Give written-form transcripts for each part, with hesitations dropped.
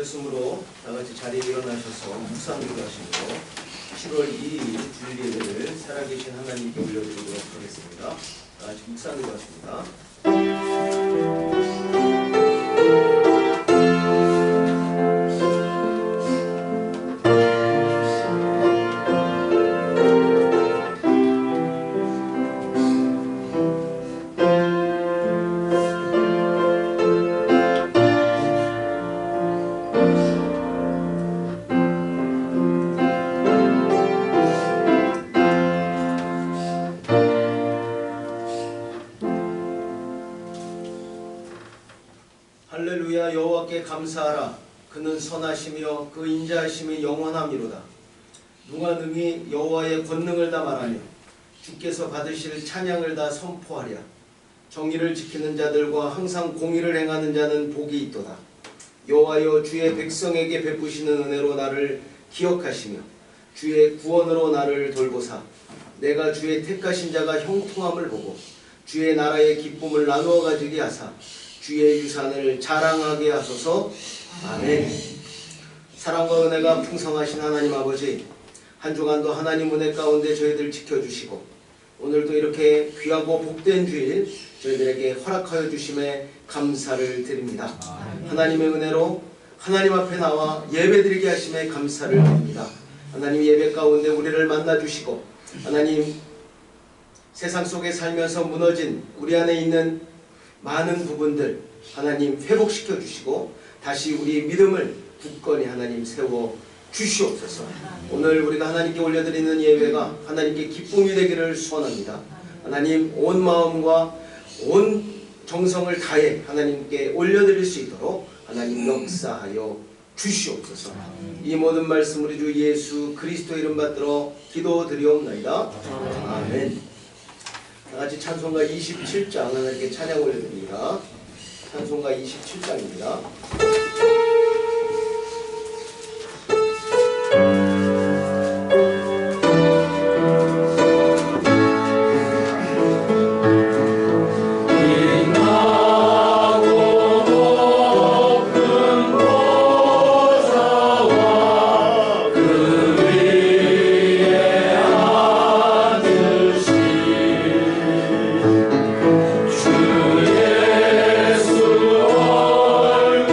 오셨으므로 다같이 자리에 일어나셔서 묵상기도 하시고 7월 2일 주일 예배를 살아계신 하나님께 올려드리도록 하겠습니다. 다같이 묵상기도 하십니다. 할렐루야. 여호와께 감사하라. 그는 선하시며 그 인자하심이 영원함이로다. 누가 능히 여호와의 권능을 다 말하며 주께서 받으실 찬양을 다 선포하랴. 정의를 지키는 자들과 항상 공의를 행하는 자는 복이 있도다. 여호와여, 주의 백성에게 베푸시는 은혜로 나를 기억하시며 주의 구원으로 나를 돌보사 내가 주의 택하신 자가 형통함을 보고 주의 나라의 기쁨을 나누어 가지게 하사 주의 유산을 자랑하게 하소서. 아멘. 사랑과 은혜가 풍성하신 하나님 아버지, 한 주간도 하나님 은혜 가운데 저희들 지켜주시고 오늘도 이렇게 귀하고 복된 주일 저희들에게 허락하여 주심에 감사를 드립니다. 아멘. 하나님의 은혜로 하나님 앞에 나와 예배드리게 하심에 감사를 드립니다. 하나님, 예배 가운데 우리를 만나주시고 하나님, 세상 속에 살면서 무너진 우리 안에 있는 많은 부분들 하나님 회복시켜 주시고 다시 우리 믿음을 굳건히 하나님 세워 주시옵소서. 오늘 우리가 하나님께 올려드리는 예배가 하나님께 기쁨이 되기를 소원합니다. 하나님, 온 마음과 온 정성을 다해 하나님께 올려드릴 수 있도록 하나님 역사하여 주시옵소서. 이 모든 말씀 우리 주 예수 그리스도 이름 받들어 기도드리옵나이다. 아멘. 다같이 찬송가 27장 하나님께 찬양 올려드립니다. 찬송가 27장입니다. 주 예수 얼굴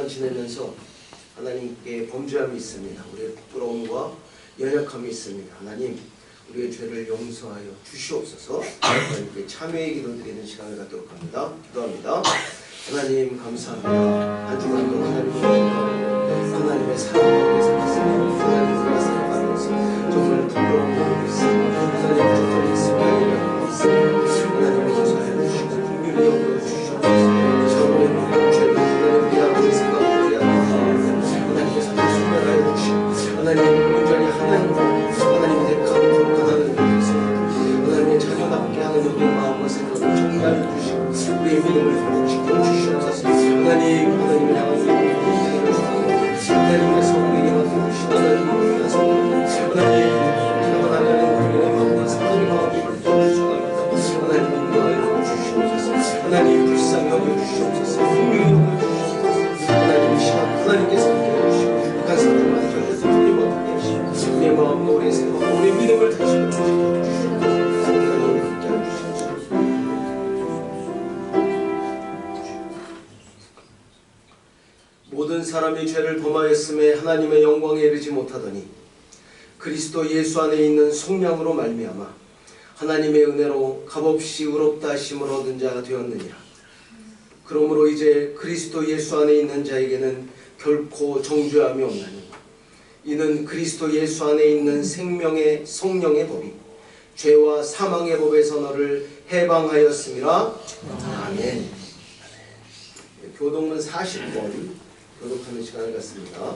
동안 지내면서 하나님께 범죄함이 있습니다. 우리의 부끄러움과 연약함이 있습니다. 하나님, 우리의 죄를 용서하여 주시옵소서. 하나님께 참회의 기도드리는 시간을 갖도록 합니다. 기도합니다. 하나님 감사합니다. 한 주간도 하나님의 사랑 가운데 살았습니다. 하나님과 살아가면서 정말 부끄러운 마음이 있습니다. 하나님 부족함이 있습니다. 하나님 용서하여 주시고 긍휼히 여겨 주시옵소서. 저번에 모든 죄를 하나님 미안하게 생각하게 하옵소서. 하나님께서 다 소멸하여 주시고 하나님 온전히 하나님의 대가로 거룩한 하나님을 위해서 하나님의 자녀답게 하는 우리의 마음과 생각을 정리하여 주시고 우리의 믿음을 회복시켜 주시옵소서. 하나님을 향한 우리의 하나님께서 우리에게 맡겨주신 하나님을 위해서 하나님 하나님의 우리의 마음과 생각의 마음을 주시옵소서. 하나님 인도하여 주시옵소서. 하나님 불쌍히 여겨주시옵소서. 분명히 여겨주시옵소서. 하나님 시간 하나님께서 함께해 주시고 북한 사람들만 절대서 틀림없게 하시고 우리의 마음과 우리의 생각과 우리의 믿음을 다시 회복시켜 주시옵소서. 하나님 함께해 주시옵소서. 모든 사람이 죄를 범하였음에 하나님의 영광에 이르지 못하더니 그리스도 예수 안에 있는 속량으로 말미암아 하나님의 은혜로 값없이 의롭다 하심을 얻은 자가 되었느니라. 그러므로 이제 그리스도 예수 안에 있는 자에게는 결코 정죄함이 없나니 이는 그리스도 예수 안에 있는 생명의 성령의 법이 죄와 사망의 법에서 너를 해방하였음이라. 아멘. 교동문 40번 교독하는 시간을 갖습니다.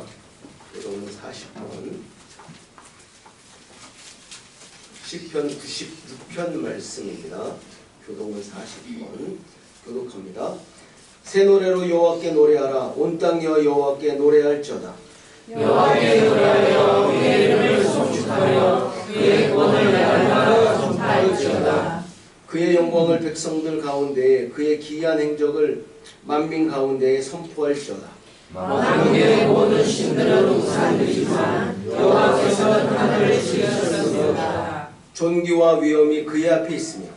교동문 40번 시편 96편 말씀입니다. 교동문 40번 교독합니다. 새 노래로 여호와께 노래하라. 온 땅이여 여호와께 노래할지어다. 여호와께 노래하여 그의 이름을 송축하여 그의 권을 날마다 전파할지어다. 그의 영광을 백성들 가운데에 그의 기이한 행적을 만민 가운데에 선포할지어다. 만국의 모든 신들은 우상들이지만 여호와께서는 하늘을 지으셨습니다. 존귀와 위엄이 그의 앞에 있으며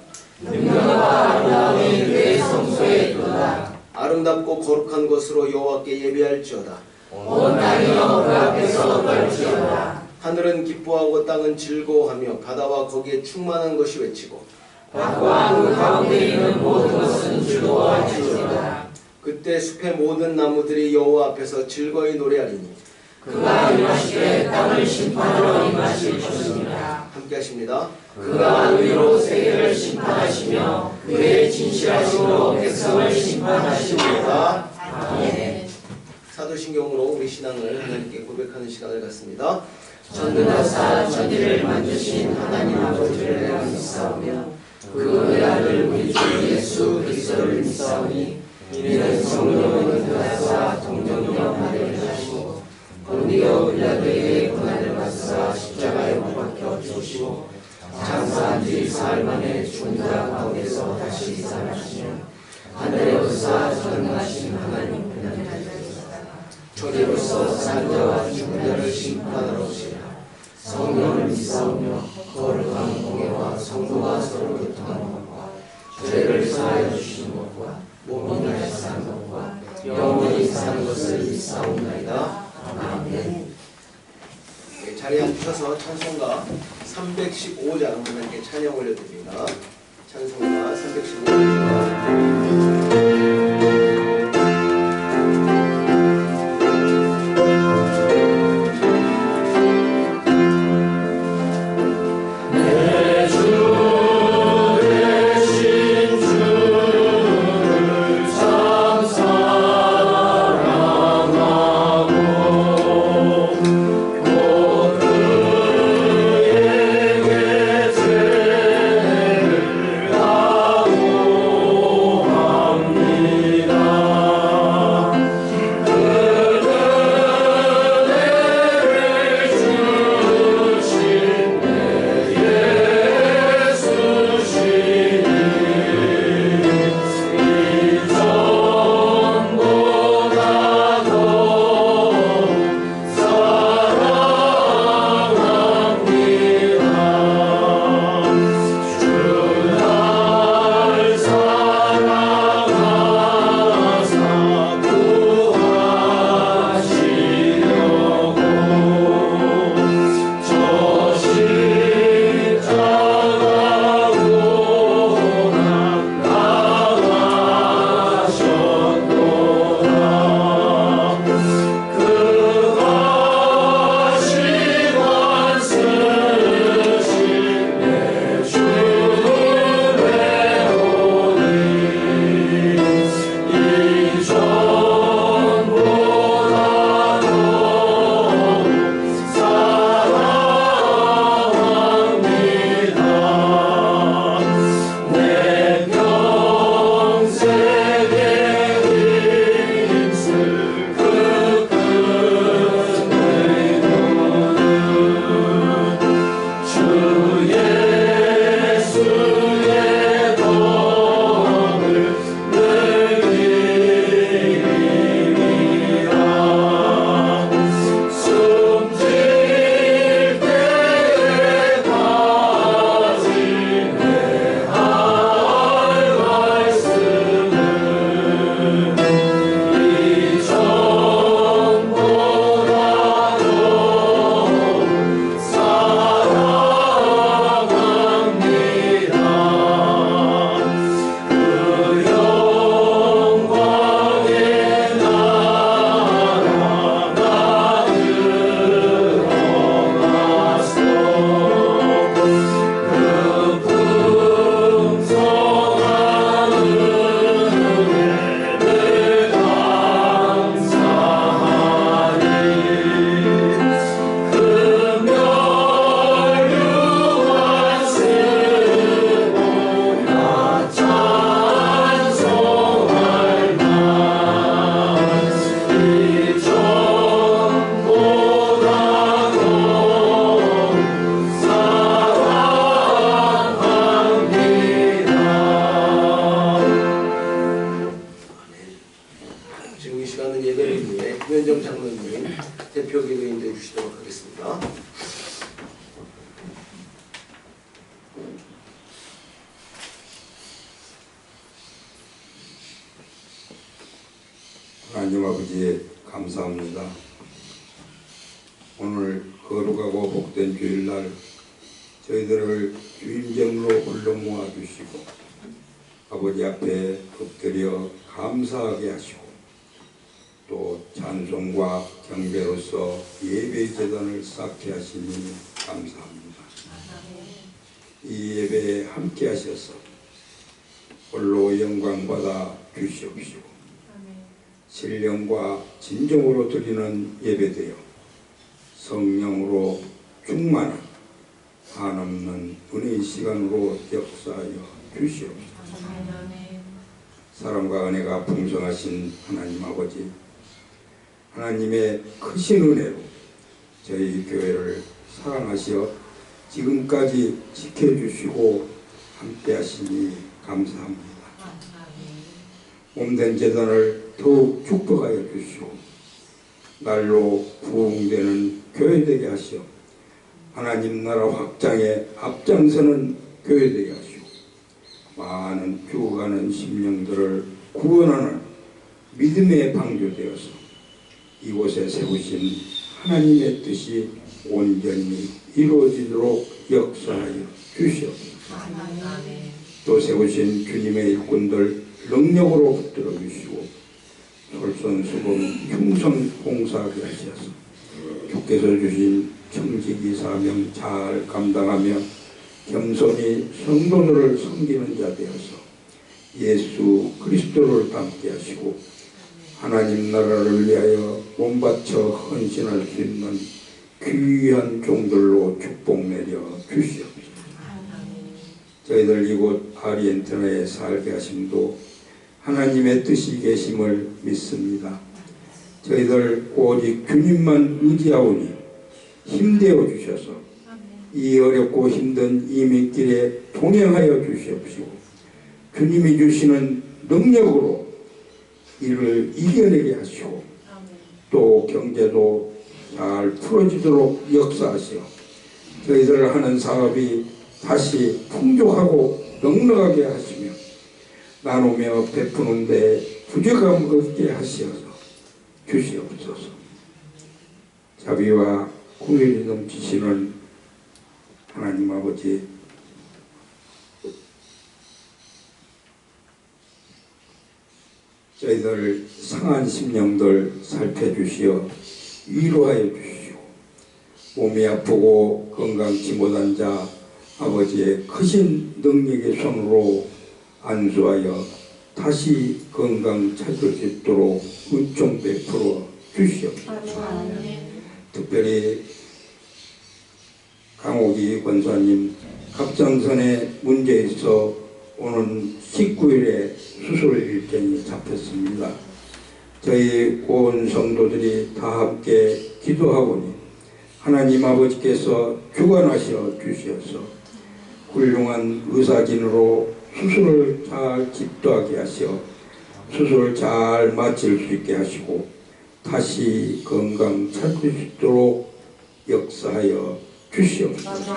능력과 아름다움이 그의 성소에 있도다. 아름답고 거룩한 것으로 여호와께 예배할지어다. 온 땅이여 그 앞에서 떨지어다. 하늘은 기뻐하고 땅은 즐거워하며 바다와 거기에 충만한 것이 외치고 밭과 그 가운데 있는 모든 것은 즐거워할지어다. 그때 숲의 모든 나무들이 여호와 앞에서 즐거이 노래하리니 그가 임하시되 땅을 심판하러 임하실 것입니다. 함께 하십니다. 그가 의로 세계를 심판하시며 그의 진실하심으로 백성을 심판하시리로다. 아멘. 사도신경으로 우리 신앙을 하나님께 고백하는 시간을 갖습니다. 전능하사 천지를 만드신 하나님 아버지를 내가 믿사오며 그의 아들 우리 주 예수 그리스도를 믿사오니 이는 성령의 인도하사 동정령 하늘을 하시고 본디오 빌라도에게 고난을 받으사 십자가에 못 박혀 죽으시고 장사한 지 사흘 만에 죽은 자 가운데서 다시 살아나시며 하늘에 오르사 전능하신 하나님 편안히 앉으셨다. 저리로서 산 자와 죽은 자를 심판하러 오시라. 성령을 믿사오며 거룩한 공예와 성도가 서로 교통하는 것과 죄를 사하여 주시는 것과 몸이 다시 사는 것과 영원히 사는 것을 믿사옵나이다. 아멘. 자리에 앉으셔서 찬송가 315장 하나님께 찬양 올려드립니다. 찬송가 315장 오 나는 예배를 위해 김현정 장로님 대표 기도인해 주시도록 하겠습니다. 하나님 아버지 감사합니다. 오늘 거룩하고 복된 주일날 저희들을 주임정으로 불러 모아주시고 아버지 앞에 엎드려 감사하게 하시고 또 찬송과 경배로서 예배 제단을 쌓게 하시니 감사합니다. 이 예배에 함께 하셔서 홀로 영광받아 주시옵시고 신령과 진정으로 드리는 예배되어 성령으로 충만한 한없는 은혜의 시간으로 역사하여 주시옵소서. 사랑과 은혜가 풍성하신 하나님 아버지, 하나님의 크신 은혜로 저희 교회를 사랑하시어 지금까지 지켜주시고 함께 하시니 감사합니다. 몸된 재단을 더욱 축복하여 주시고 날로 부흥되는 교회 되게 하시어 하나님 나라 확장에 앞장서는 교회 되게 하시고 많은 죽어가는 심령들을 구원하는 믿음의 방주 되어서 이곳에 세우신 하나님의 뜻이 온전히 이루어지도록 역사하여 주시옵소서. 또 세우신 주님의 일꾼들 능력으로 붙들어 주시고 솔선수범 충성 봉사하게 하셔서 주께서 주신 청지기 사명 잘 감당하며 겸손히 성도들을 섬기는 자 되어서 예수 그리스도를 닮게 하시고 하나님 나라를 위하여 몸바쳐 헌신할 수 있는 귀한 종들로 축복 내려 주시옵소서. 저희들 이곳 아르헨티나에 살게 하심도 하나님의 뜻이 계심을 믿습니다. 저희들 오직 주님만 의지하오니 힘되어 주셔서 이 어렵고 힘든 이민길에 동행하여 주시옵시고 주님이 주시는 능력으로 이를 이겨내게 하시고 또 경제도 잘 풀어지도록 역사하시어 저희들 하는 사업이 다시 풍족하고 넉넉하게 하시며 나누며 베푸는데 부족함 없게 하시어서 주시옵소서. 자비와 긍휼이 넘치시는 하나님 아버지, 저희들 상한 심령들 살펴주시어 위로하여 주시고 몸이 아프고 건강치 못한 자 아버지의 크신 능력의 손으로 안수하여 다시 건강 찾을 수 있도록 은총 베풀어 주시옵소서. 특별히 강옥이 권사님 갑상선에 문제 있어 오는 19일에 수술 일정이 잡혔습니다. 저희 온 성도들이 다 함께 기도하오니 하나님 아버지께서 주관하셔 주시어서 훌륭한 의사진으로 수술을 잘 집도하게 하시어 수술을 잘 마칠 수 있게 하시고 다시 건강 찾을 수 있도록 역사하여 주시옵소서.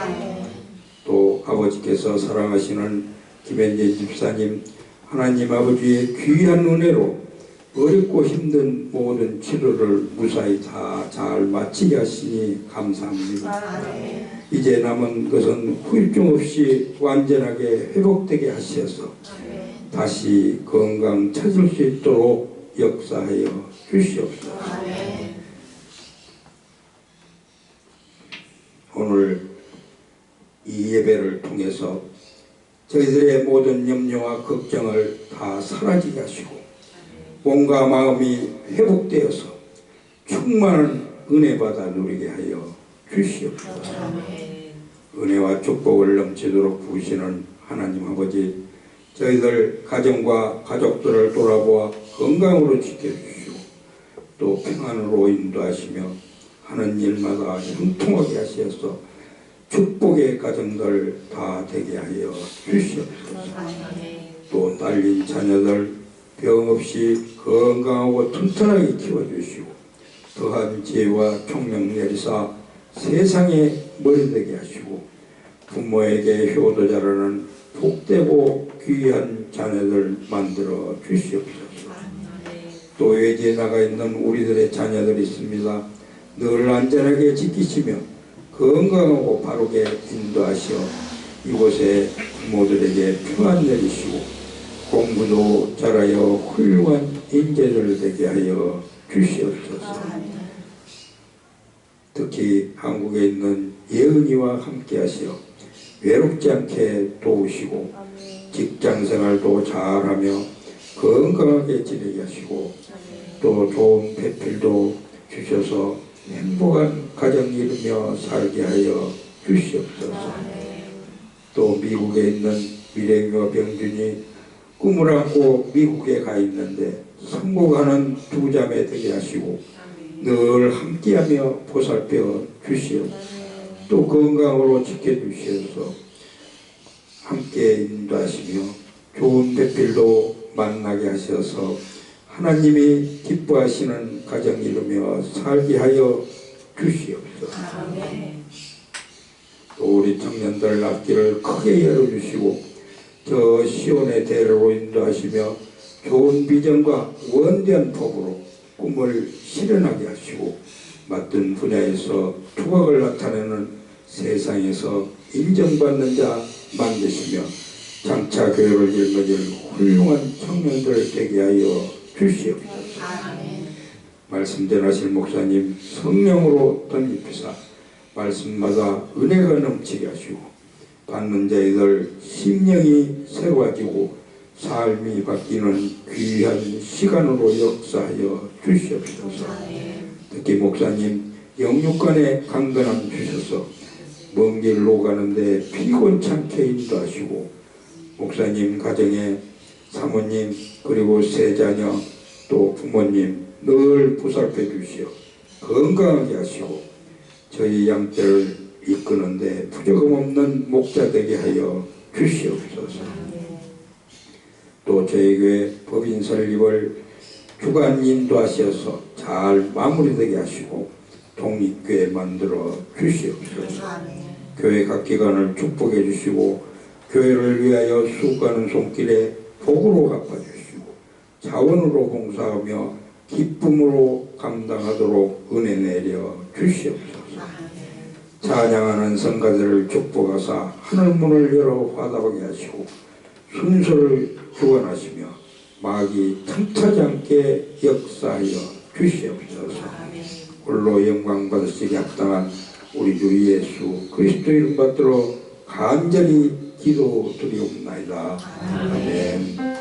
또 아버지께서 사랑하시는 김현재 집사님 하나님 아버지의 귀한 은혜로 어렵고 힘든 모든 치료를 무사히 다 잘 마치게 하시니 감사합니다. 이제 남은 것은 후유증 없이 완전하게 회복되게 하셔서 다시 건강 찾을 수 있도록 역사하여 주시옵소서. 오늘 이 예배를 통해서 저희들의 모든 염려와 걱정을 다 사라지게 하시고 몸과 마음이 회복되어서 충만한 은혜 받아 누리게 하여 주시옵소서. 은혜와 축복을 넘치도록 부으시는 하나님 아버지, 저희들 가정과 가족들을 돌아보아 건강으로 지켜주시고 또 평안으로 인도하시며 하는 일마다 형통하게 하셔서 축복의 가정들 다 되게 하여 주시옵소서. 또 딸린 자녀들 병 없이 건강하고 튼튼하게 키워주시고 더한 지혜와 총명 내리사 세상에 머리 되게 하시고 부모에게 효도 자라는 복되고 귀한 자녀들 만들어 주시옵소서. 또 외지에 나가 있는 우리들의 자녀들이 있습니다. 늘 안전하게 지키시며 건강하고 바르게 인도하시어 이곳에 부모들에게 평안 내리시고 공부도 잘하여 훌륭한 인재들 되게 하여 주시옵소서. 특히 한국에 있는 예은이와 함께 하시어 외롭지 않게 도우시고 직장생활도 잘하며 건강하게 지내게 하시고 또 좋은 배필도 주셔서 행복한 가정 이루며 살게 하여 주시옵소서. 또 미국에 있는 미래와 병준이 꿈을 안고 미국에 가 있는데 성공하는 두 자매 되게 하시고 늘 함께하며 보살펴 주시옵소서. 또 건강으로 지켜주시어서 함께 인도하시며 좋은 배필도 만나게 하셔서 하나님이 기뻐하시는 가정 이루며 살게 하여 주시옵소서. 또 우리 청년들 앞길을 크게 열어주시고 저 시온의 대로로 인도하시며 좋은 비전과 원대한 법으로 꿈을 실현하게 하시고 맡은 분야에서 투각을 나타내는 세상에서 인정받는 자 만드시며 장차 교회를 일궈줄 훌륭한 청년들 되게 하여 주시옵소서. 말씀 전하실 목사님 성령으로 덧입히사 말씀마다 은혜가 넘치게 하시고 받는 자들 심령이 새로워지고 삶이 바뀌는 귀한 시간으로 역사하여 주시옵소서. 특히 목사님 영육간에 강건함 주셔서 먼 길로 가는데 피곤찮게 인도하시고 목사님 가정에 사모님 그리고 세 자녀 또 부모님 늘 보살펴 주시어 건강하게 하시고 저희 양떼를 이끄는데 부족함 없는 목자 되게 하여 주시옵소서. 또 저희 교회 법인 설립을 주간 인도하셔서 잘 마무리되게 하시고 독립교회 만들어 주시옵소서. 교회 각 기관을 축복해 주시고 교회를 위하여 수고하는 손길에 복으로 갚아주시고 자원으로 봉사하며 기쁨으로 감당하도록 은혜 내려 주시옵소서. 찬양하는 성가들을 축복하사 하늘문을 열어 화답하게 하시고 순서를 주관하시며 마귀 틈타지 않게 역사하여 주시옵소서. 홀로 영광 받으시기 합당한 우리 주 예수 그리스도 이름 받들어 간절히 기도드리옵나이다. 아멘.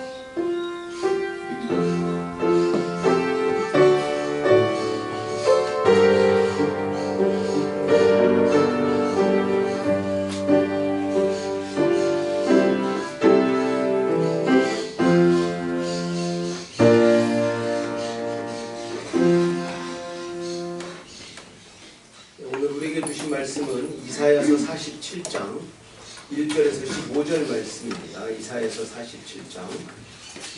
오늘 우리에게 주신 말씀은 이사야서 47장 1절에서 15절 말씀입니다. 이사야서 47장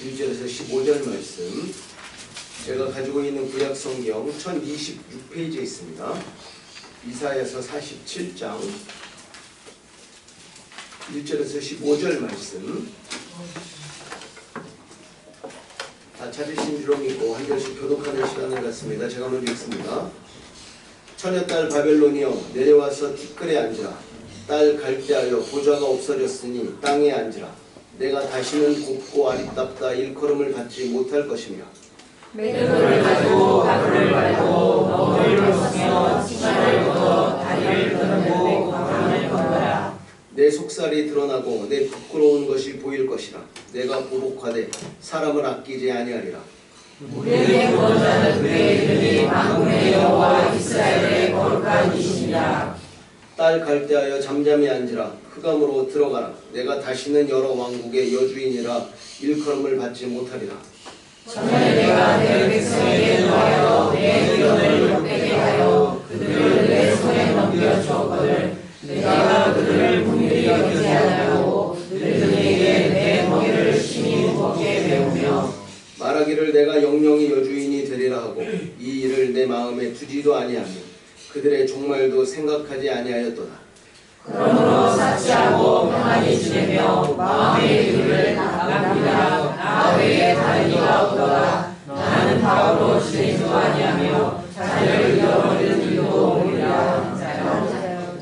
1절에서 15절 말씀, 제가 가지고 있는 구약 성경 1026페이지에 있습니다. 이사야서 47장 1절에서 15절 말씀, 다 찾으신 줄로 믿고 한 절씩 교독하는 시간을 갖습니다. 제가 먼저 읽습니다. 처녀딸 바벨론이여 내려와서 티끌에 앉으라. 딸 갈대하여 보좌가 없어졌으니 땅에 앉으라. 내가 다시는 곱고 아리답다 일컬음을 받지 못할 것이며 매듭을 가지고 바늘을 갈고 너를 벗으며 치마를 걷어 다리를 끊고 광을 건너라. 내 속살이 드러나고 내 부끄러운 것이 보일 것이라. 내가 보복하되 사람을 아끼지 아니하리라. 우리에게 구원자는 그의 이름이 만군의 여호와 이스라엘의 거룩한 이시니라. 딸 갈대하여 잠잠히 앉으라. 흑암으로 들어가라. 내가 다시는 여러 왕국의 여주인이라 일컬음을 받지 못하리라. 전에 내가 내 백성에게 노하여 내 의견을 욕되게 하여 그들을 내 손에 넘겨주었거늘 내가 그들을 긍휼히 여기지 아니하고 그들에게 내 멍에를 심히 무겁게 메우며 말하기를 내가 영영 분명히 여주인이 되리라 하고 이 일을 내 마음에 두지도 아니하며 그들의 종말도 생각하지 아니하였도다. 그러므로 사치하고 평안히 지내며 마음의 이유를 남기라. 나 외에 다른 이가 없도다. 나는 바울로 지내지도 아니하며 자녀를 잃어버리는 일도 없으리라.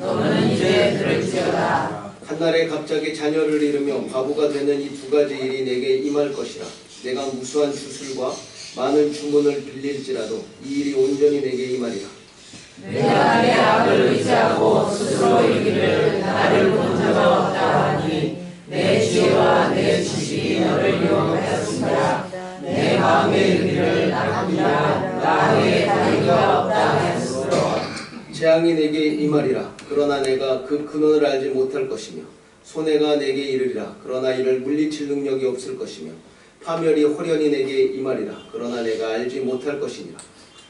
너는 이제 들을지어다. 한날에 갑자기 자녀를 잃으며 바보가 되는 이 두 가지 일이 내게 임할 것이라. 내가 무수한 주술과 많은 주문을 빌릴지라도 이 일이 온전히 내게 임하리라. 내가 내 악을 의지하고 스스로 이기를 나를 본 자가 없다 하니 내 지혜와 내 지식이 너를 이용하였습니다. 내 마음의 의미를 남기라. 나 외에 다른 이가 없다 하였으므로 재앙이 내게 임하리라. 그러나 내가 그 근원을 알지 못할 것이며 손해가 내게 이르리라. 그러나 이를 물리칠 능력이 없을 것이며 파멸이 호련히 내게 임하리라. 그러나 내가 알지 못할 것이니라.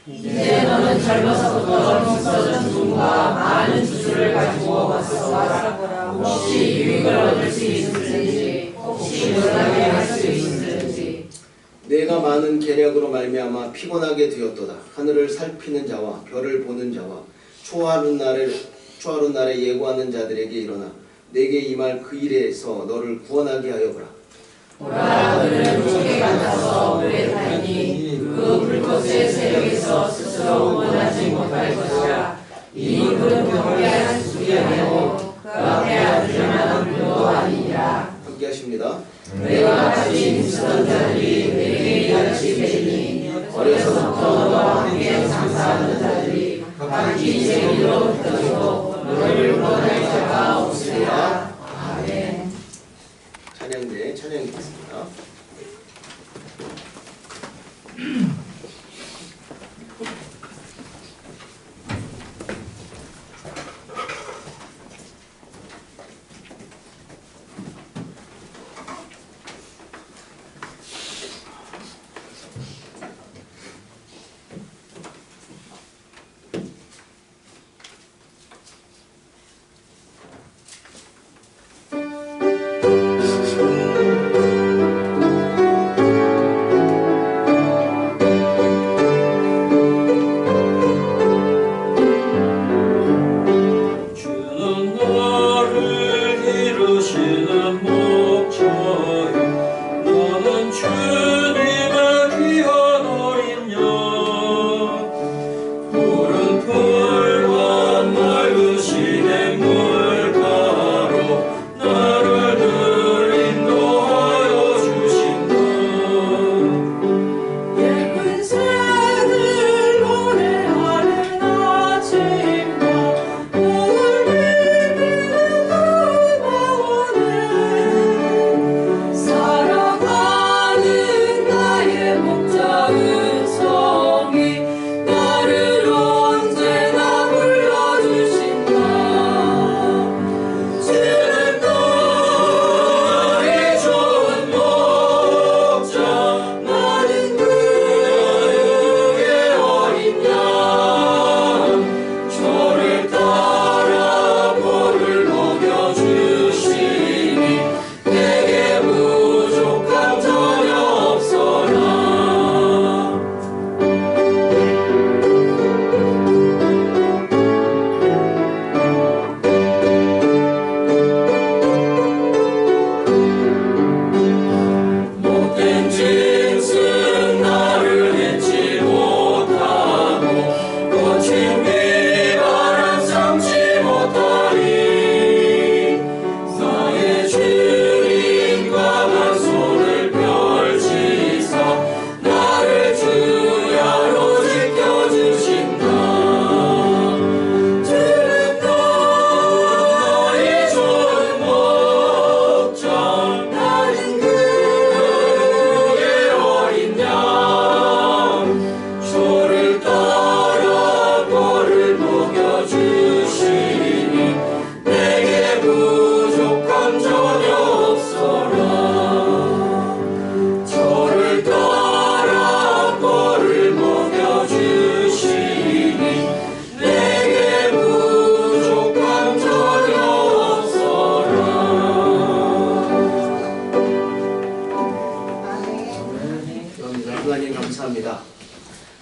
이제 너는 젊어서부터 비서전 눈과 많은 주술을 가지고 왔으므로 혹시 유익을 얻을 수 있을지 혹시 놀라게 할 수 있을지 내가 많은 계략으로 말미암아 피곤하게 되었도다. 하늘을 살피는 자와 별을 보는 자와 초하룻 날에 예고하는 자들에게 일어나 내게 임할 그 일에서 너를 구원하게 하여 보라. 보라, 그는 조개 같아서 물에 타니 그 불꽃의 세력에서 스스로 원하지 못할 것이라. 이 물은 경계할 수이 아니고 그 앞에 앉을 만한 물도 아니니라. 함께 하십니다. 내가 같이 있었던 자들이 내게 같이 되니 어려서부터 너와 함께 장사하는 자들이 각기 재미로 흩어지고 너를 원할 자가 없으리라. 아멘. 찬양대 찬양 드리겠습니다.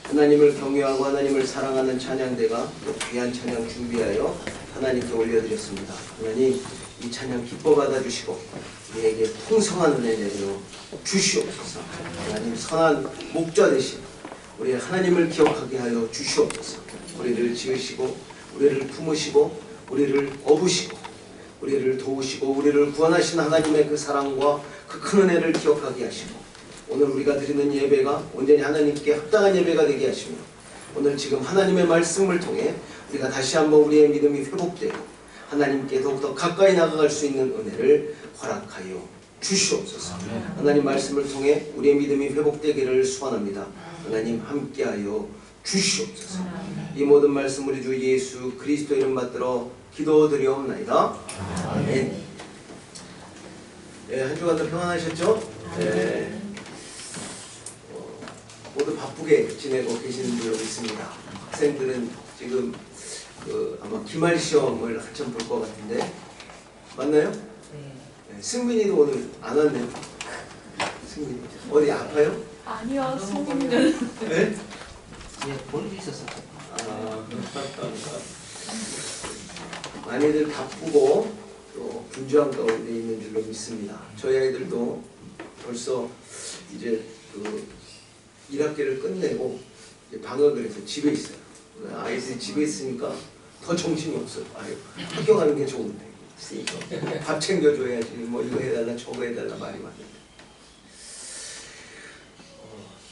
하나님을 경외하고 하나님을 사랑하는 찬양대가 또 귀한 찬양 준비하여 하나님께 올려드렸습니다. 하나님 이 찬양 기뻐 받아주시고 우리에게 풍성한 은혜 내려 주시옵소서. 하나님 선한 목자 되신 우리 하나님을 기억하게 하여 주시옵소서. 우리를 지으시고 우리를 품으시고 우리를 업으시고 우리를 도우시고 우리를 구원하신 하나님의 그 사랑과 그 큰 은혜를 기억하게 하시고 오늘 우리가 드리는 예배가 온전히 하나님께 합당한 예배가 되게 하시며 오늘 지금 하나님의 말씀을 통해 우리가 다시 한번 우리의 믿음이 회복되고 하나님께 더욱더 가까이 나아갈 수 있는 은혜를 허락하여 주시옵소서. 하나님 말씀을 통해 우리의 믿음이 회복되기를 소원합니다. 하나님 함께하여 주시옵소서. 이 모든 말씀 우리 주 예수 그리스도 이름 받들어 기도드리옵나이다. 아멘. 네, 한 주간도 평안하셨죠? 네. 모두 바쁘게 지내고 계시는 줄 믿습니다. 학생들은 지금 아마 기말 시험을 한참 볼 것 같은데 맞나요? 네. 승민이도 오늘 안 왔네요. 승민이 어디 아파요? 아니요, 승민이는 네? 예, 볼일 있었어. 많이들 바쁘고 또 분주한 가운데 있는 줄로 믿습니다. 저희 아이들도 벌써 이제 1학기를 끝내고 이제 방학을 해서 집에 있어요. 아이들이 집에 있으니까 더 정신이 없어요. 아유, 학교 가는 게 좋은데 있으니까 밥 챙겨줘야지 뭐 이거 해달라 저거 해달라 말이 많은데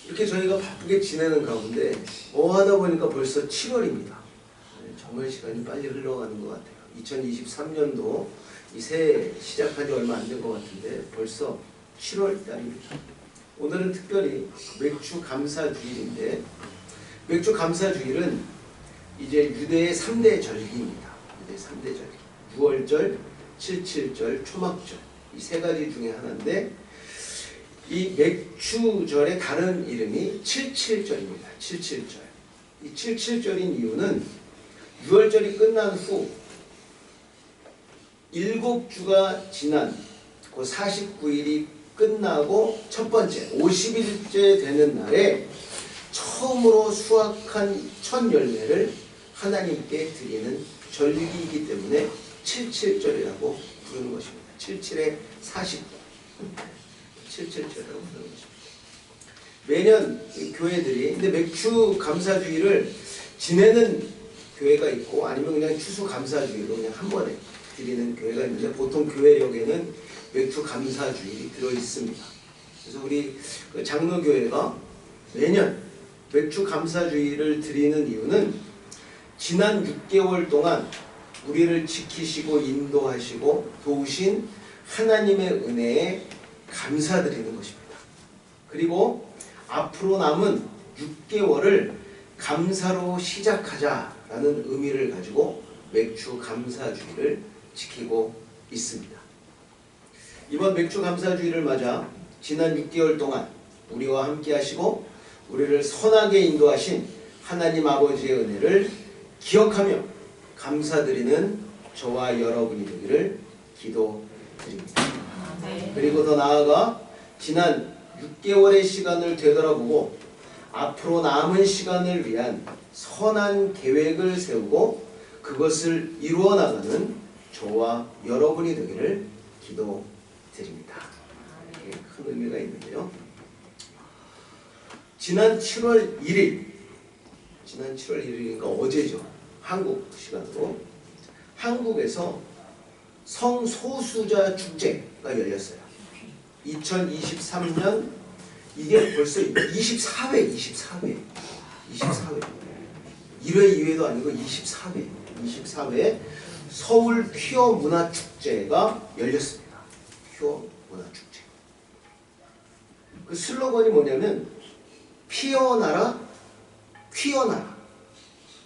이렇게 저희가 바쁘게 지내는 가운데 하다 보니까 벌써 7월입니다. 정말 시간이 빨리 흘러가는 것 같아요. 2023년도 이 새해 시작한 지 얼마 안 된 것 같은데 벌써 7월 달입니다. 오늘은 특별히 맥주 감사 주일인데 맥주 감사 주일은 이제 유대의 3대 절기입니다. 유대 3대 절기. 6월절, 77절, 초막절 이 세 가지 중에 하나인데 이 맥주절의 다른 이름이 77절입니다. 77절. 이 77절인 이유는 6월절이 끝난 후 7주가 지난 그 49일이 끝나고 첫 번째 50일째 되는 날에 처음으로 수확한 첫 열매를 하나님께 드리는 절기이기 때문에 77절이라고 부르는 것입니다. 77에 49 77절이라고 부르는 것입니다. 매년 교회들이 근데 맥주 감사주의를 지내는 교회가 있고 아니면 그냥 추수 감사주의로 그냥 한 번에 드리는 교회가 있는데 보통 교회력에는 맥주 감사주일이 들어 있습니다. 그래서 우리 장로교회가 매년 맥주 감사주일을 드리는 이유는 지난 6개월 동안 우리를 지키시고 인도하시고 도우신 하나님의 은혜에 감사드리는 것입니다. 그리고 앞으로 남은 6개월을 감사로 시작하자라는 의미를 가지고 맥주 감사주일을 지키고 있습니다. 이번 맥주 감사주일을 맞아 지난 6개월 동안 우리와 함께 하시고 우리를 선하게 인도하신 하나님 아버지의 은혜를 기억하며 감사드리는 저와 여러분이 되기를 기도드립니다. 그리고 더 나아가 지난 6개월의 시간을 되돌아보고 앞으로 남은 시간을 위한 선한 계획을 세우고 그것을 이루어 나가는 저와 여러분이 되기를 기도드립니다. 이게 큰 의미가 있는데요. 지난 7월 1일인가 어제죠. 한국 시간으로 한국에서 성소수자 축제가 열렸어요. 2023년 이게 벌써 24회 1회 2회도 아니고 24회 서울 퀴어 문화축제가 열렸습니다. 퀴어 문화축제. 그 슬로건이 뭐냐면 피어나라 퀴어나라.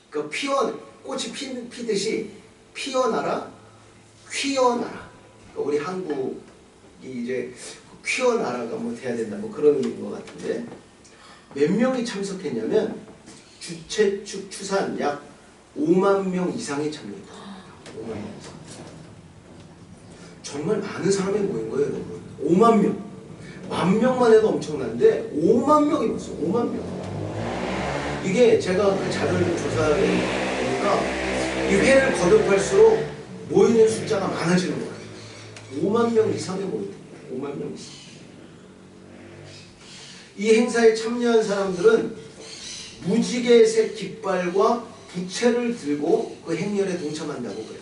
그러니까 꽃이 피듯이 피어나라 퀴어나라. 그러니까 우리 한국이 이제 퀴어나라가 뭐 돼야 된다 뭐 그런 의미인 것 같은데 몇 명이 참석했냐면 주최 측 추산 약 5만 명 이상이 참여했다. 5만 명 이상. 정말 많은 사람이 모인 거예요, 여러분. 5만 명. 10,000명만 해도 엄청난데 5만 명이 왔어요. 5만 명. 이게 제가 그 자료를 좀 조사해 보니까 이 회를 거듭할수록 모이는 숫자가 많아지는 거예요. 5만 명 이상이 모입니다. 5만 명 이상. 이 행사에 참여한 사람들은 무지개색 깃발과 부채를 들고 그 행렬에 동참한다고 그래요.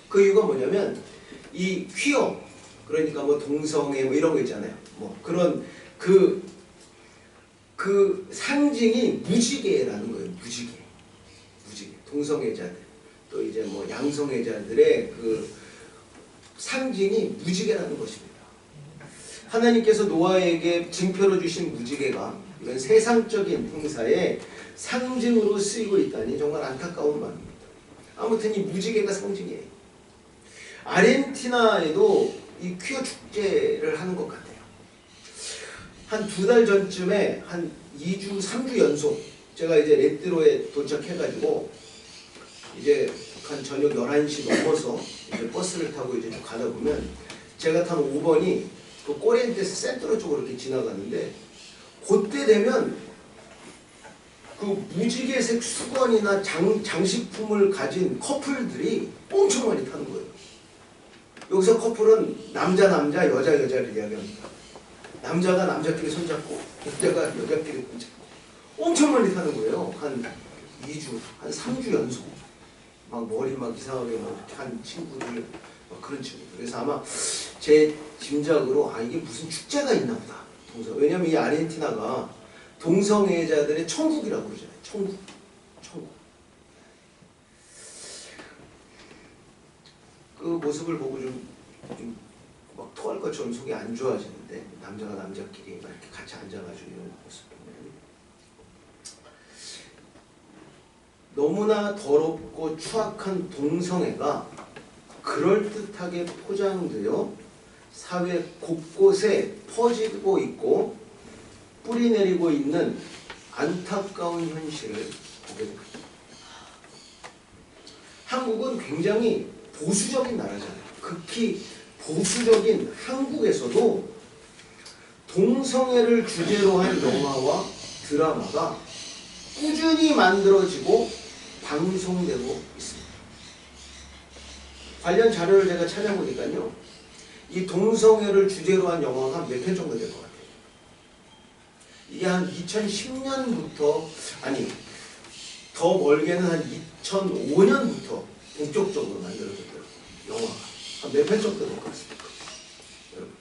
그 이유가 뭐냐면 이 퀴어, 그러니까 뭐 동성애 뭐 이런 거 있잖아요. 뭐 그런 그 상징이 무지개라는 거예요. 무지개. 동성애자들 또 이제 뭐 양성애자들의 그 상징이 무지개라는 것입니다. 하나님께서 노아에게 징표로 주신 무지개가 이런 세상적인 행사의 상징으로 쓰이고 있다니 정말 안타까운 마음입니다. 아무튼 이 무지개가 상징이에요. 아르헨티나에도 이 퀴어 축제를 하는 것 같아요. 한 2달 전쯤에 한 2주, 3주 연속 제가 이제 레트로에 도착해가지고 이제 한 저녁 11시 넘어서 이제 버스를 타고 이제 쭉 가다 보면 제가 탄 5번이 그 꼬리엔테스 센트로 쪽으로 이렇게 지나가는데 그때 되면 그 무지개색 수건이나 장식품을 가진 커플들이 엄청 많이 타는 거예요. 여기서 커플은 남자, 여자를 이야기합니다. 남자가 남자끼리 손잡고 여자가 여자끼리 손잡고 엄청 많이 타는 거예요. 한 2주, 한 3주 연속. 막 머리 막 이상하게 막 한 친구들, 막 그런 친구들. 그래서 아마 제 짐작으로 이게 무슨 축제가 있나 보다. 왜냐면 이 아르헨티나가 동성애자들의 천국이라고 그러잖아요. 천국. 그 모습을 보고 좀 막 토할 것처럼 속이 안 좋아지는데, 남자가 남자끼리 막 이렇게 같이 앉아가지고 이런 모습 보면 너무나 더럽고 추악한 동성애가 그럴듯하게 포장되어 사회 곳곳에 퍼지고 있고 뿌리내리고 있는 안타까운 현실을 보게 됩니다. 한국은 굉장히 보수적인 나라잖아요. 극히 보수적인 한국에서도 동성애를 주제로 한 영화와 드라마가 꾸준히 만들어지고 방송되고 있습니다. 관련 자료를 제가 찾아보니까요, 이 동성애를 주제로 한 영화가 몇 편 정도 될 것 같아요. 이게 한 2010년부터, 아니 더 멀게는 한 2005년부터 본격적으로 만들어졌더라고요. 영화가 한 몇 편 정도 될 것 같습니다. 여러분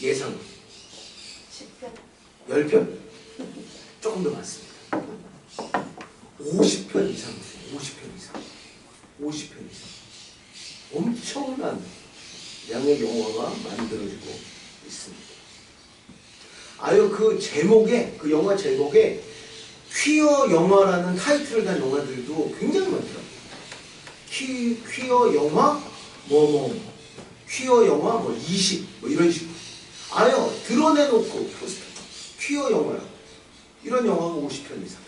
예상 10편 10편 조금 더 많습니다. 50편 이상 50편 이상 엄청난 양의 영화가 만들어지고 있습니다. 그 제목에, 그 영화 제목에 퀴어 영화라는 타이틀을 단 영화들도 굉장히 많더라고요. 퀴어 영화 퀴어 영화 20 이런 식으로 드러내놓고 포스터 퀴어 영화라고 이런 영화가 50편 이상.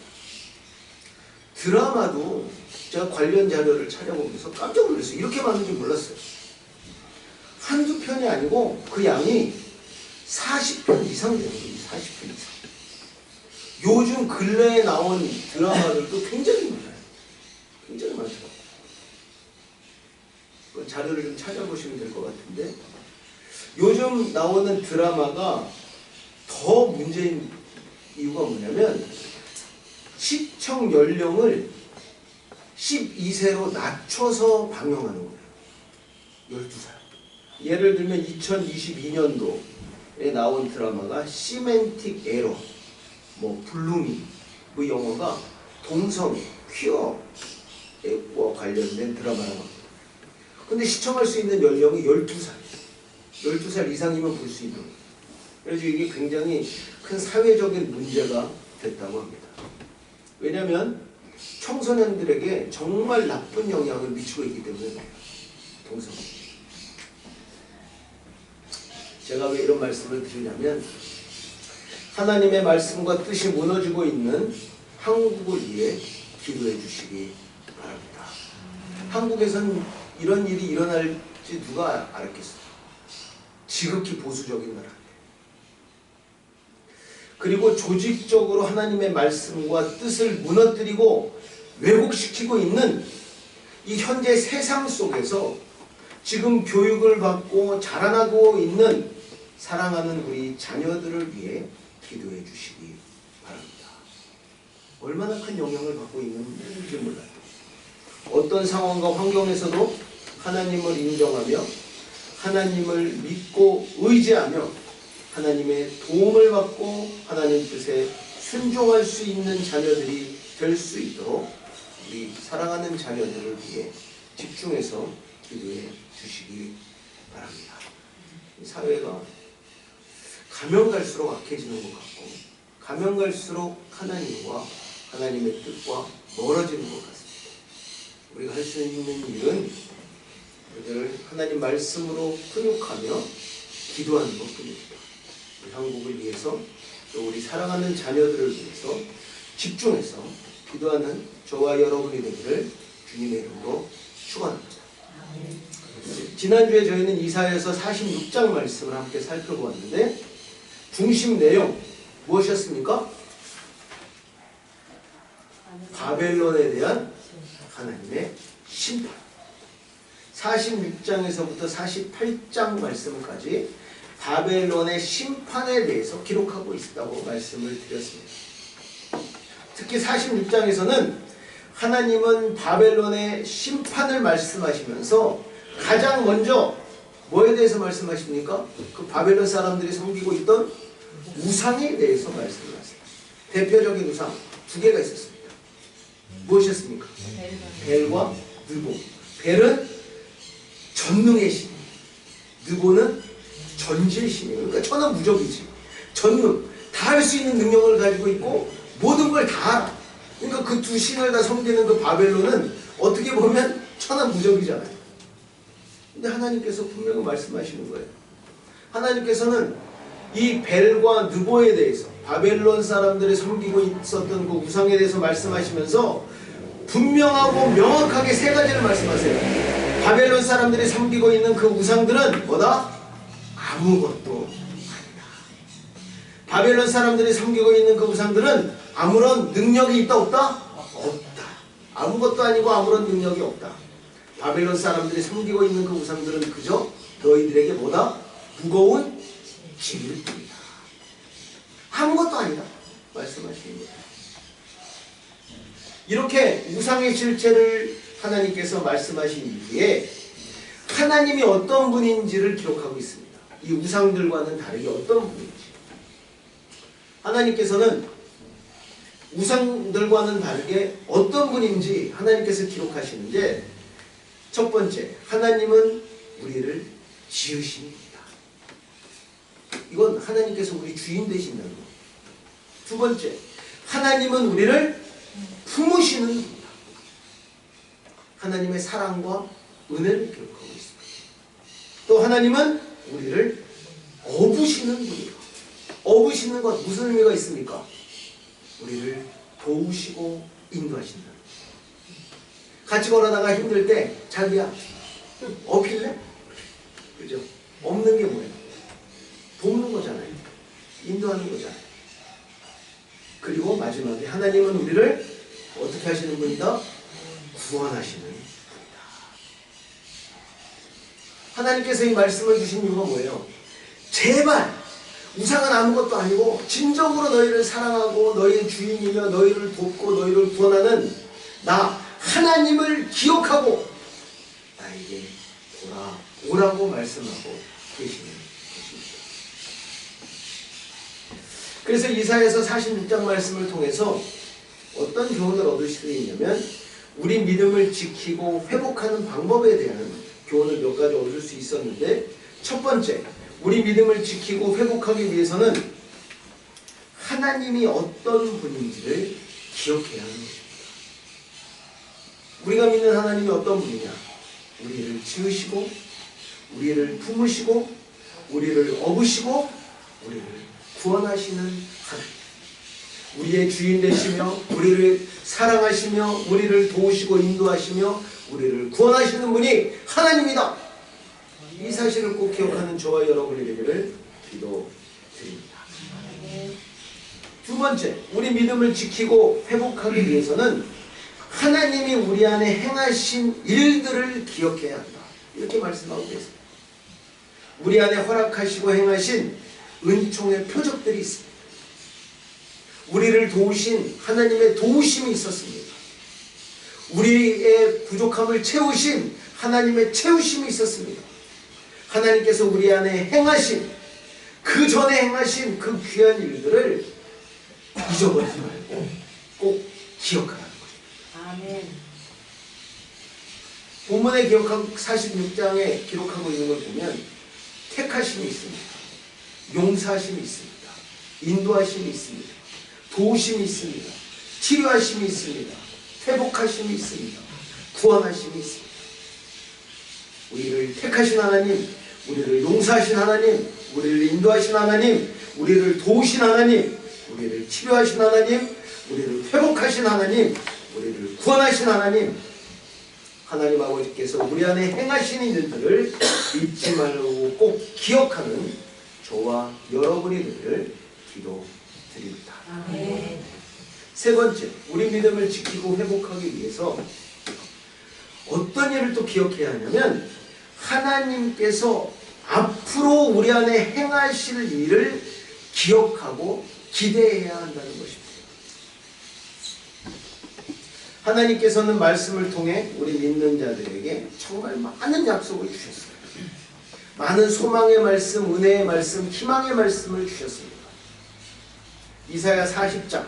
드라마도 제가 관련 자료를 찾아보면서 깜짝 놀랐어요. 이렇게 많은지 몰랐어요. 한두 편이 아니고 그 양이 40편 이상 되는 거예요. 40편 이상. 요즘 근래에 나온 드라마들도 굉장히 많아요. 굉장히 많더라고요. 그 자료를 좀 찾아보시면 될 것 같은데, 요즘 나오는 드라마가 더 문제인 이유가 뭐냐면 시청 연령을 12세로 낮춰서 방영하는 거예요. 12살. 예를 들면 2022년도에 나온 드라마가 시멘틱 에러, 블루밍, 그 영화가 동성애, 퀴어와 관련된 드라마라고 합니다. 근데 시청할 수 있는 연령이 12살. 12살 이상이면 볼 수 있는 거예요. 그래서 이게 굉장히 큰 사회적인 문제가 됐다고 합니다. 왜냐하면 청소년들에게 정말 나쁜 영향을 미치고 있기 때문에 동성애. 제가 왜 이런 말씀을 드리냐면, 하나님의 말씀과 뜻이 무너지고 있는 한국을 위해 기도해 주시기 바랍니다. 한국에선 이런 일이 일어날지 누가 알았겠어요. 지극히 보수적인 나라인데. 그리고 조직적으로 하나님의 말씀과 뜻을 무너뜨리고 왜곡시키고 있는 이 현재 세상 속에서 지금 교육을 받고 자라나고 있는 사랑하는 우리 자녀들을 위해 기도해 주시기 바랍니다. 얼마나 큰 영향을 받고 있는지 몰라요. 어떤 상황과 환경에서도 하나님을 인정하며 하나님을 믿고 의지하며 하나님의 도움을 받고 하나님 뜻에 순종할 수 있는 자녀들이 될 수 있도록 우리 사랑하는 자녀들을 위해 집중해서 기도해 주시기 바랍니다. 이 사회가 가면 갈수록 악해지는 것 같고 가면 갈수록 하나님과 하나님의 뜻과 멀어지는 것 같습니다. 우리가 할 수 있는 일은 그들을 하나님 말씀으로 훈육하며 기도하는 것뿐입니다. 우리 한국을 위해서 또 우리 사랑하는 자녀들을 위해서 집중해서 기도하는 저와 여러분이 되기를 주님의 이름으로 축원합니다. 지난주에 저희는 이사야서 46장 말씀을 함께 살펴보았는데 중심 내용 무엇이었습니까? 바벨론에 대한 하나님의 심판. 46장에서부터 48장 말씀까지 바벨론의 심판에 대해서 기록하고 있다고 말씀을 드렸습니다. 특히 46장에서는 하나님은 바벨론의 심판을 말씀하시면서 가장 먼저 뭐에 대해서 말씀하십니까? 그 바벨론 사람들이 섬기고 있던 우상에 대해서 말씀하세요. 대표적인 우상 두 개가 있었습니다. 무엇이었습니까? 벨과 느보. 벨은 전능의 신, 느보는 전지의 신이에요. 그러니까 천하무적이지. 전능, 다 할 수 있는 능력을 가지고 있고 모든 걸 다 알아. 그러니까 그 두 신을 다 섬기는 그 바벨론은 어떻게 보면 천하무적이잖아요. 근데 하나님께서 분명히 말씀하시는 거예요. 하나님께서는 이 벨과 느보에 대해서 바벨론 사람들이 섬기고 있었던 그 우상에 대해서 말씀하시면서 분명하고 명확하게 세 가지를 말씀하세요. 바벨론 사람들이 섬기고 있는 그 우상들은 뭐다? 아무것도 아니다. 바벨론 사람들이 섬기고 있는 그 우상들은 아무런 능력이 있다 없다? 없다. 아무것도 아니고 아무런 능력이 없다. 바벨론 사람들이 섬기고 있는 그 우상들은 그저 너희들에게 뭐다? 무거운 짐일 뿐이다. 아무것도 아니다. 말씀하시는 거예요. 이렇게 우상의 실체를 하나님께서 말씀하신 이후에 하나님이 어떤 분인지를 기록하고 있습니다. 이 우상들과는 다르게 어떤 분인지. 하나님께서는 우상들과는 다르게 어떤 분인지 하나님께서 기록하시는데 첫 번째, 하나님은 우리를 지으신 분이다. 이건 하나님께서 우리 주인 되신다는 것. 두 번째, 하나님은 우리를 품으시는 분이다. 하나님의 사랑과 은혜를 기록하고 있습니다. 또 하나님은 우리를 업으시는 분이다. 업으시는 것 무슨 의미가 있습니까? 우리를 도우시고 인도하신다. 같이 걸어다가 힘들 때 자기야 업힐래? 그죠? 없는 게 뭐예요? 돕는 거잖아요. 인도하는 거잖아요. 그리고 마지막에 하나님은 우리를 어떻게 하시는 분이다? 구원하시는 분이다. 하나님께서 이 말씀을 주신 이유가 뭐예요? 제발 우상은 아무것도 아니고 진정으로 너희를 사랑하고 너희의 주인이며 너희를 돕고 너희를 구원하는 나 하나님을 기억하고 나에게 오라고 말씀하고 계시는 것입니다. 그래서 이사야서 46장 말씀을 통해서 어떤 교훈을 얻을 수 있냐면 우리 믿음을 지키고 회복하는 방법에 대한 교훈을 몇 가지 얻을 수 있었는데 첫 번째, 우리 믿음을 지키고 회복하기 위해서는 하나님이 어떤 분인지를 기억해야 하는 것입니다. 우리가 믿는 하나님이 어떤 분이냐? 우리를 지으시고 우리를 품으시고 우리를 업으시고 우리를 구원하시는 하나님. 우리의 주인 되시며 우리를 사랑하시며 우리를 도우시고 인도하시며 우리를 구원하시는 분이 하나님이다. 이 사실을 꼭 기억하는 저와 여러분이 되기를 기도드립니다. 번째, 우리 믿음을 지키고 회복하기 위해서는 하나님이 우리 안에 행하신 일들을 기억해야 한다. 이렇게 말씀하고 계십니다. 우리 안에 허락하시고 행하신 은총의 표적들이 있습니다. 우리를 도우신 하나님의 도우심이 있었습니다. 우리의 부족함을 채우신 하나님의 채우심이 있었습니다. 하나님께서 우리 안에 행하신, 그 전에 행하신 그 귀한 일들을 잊어버리지 말고 꼭 기억하라는 거죠. 아멘. 본문에 기억하고 46장에 기록하고 있는 걸 보면 택하심이 있습니다. 용서하심이 있습니다. 인도하심이 있습니다. 도우심이 있습니다. 치료하심이 있습니다. 회복하심이 있습니다. 구원하심이 있습니다. 우리를 택하신 하나님, 우리를 용서하신 하나님, 우리를 인도하신 하나님, 우리를 도우신 하나님, 우리를 치료하신 하나님, 우리를 회복하신 하나님, 우리를 구원하신 하나님, 하나님 아버지께서 우리 안에 행하신 일들을 잊지 말고 꼭 기억하는 저와 여러분이 되기를 기도드립니다. 아멘. 세 번째, 우리 믿음을 지키고 회복하기 위해서 어떤 일을 또 기억해야 하냐면 하나님께서 앞으로 우리 안에 행하실 일을 기억하고 기대해야 한다는 것입니다. 하나님께서는 말씀을 통해 우리 믿는 자들에게 정말 많은 약속을 주셨어요. 많은 소망의 말씀, 은혜의 말씀, 희망의 말씀을 주셨습니다. 이사야 40장,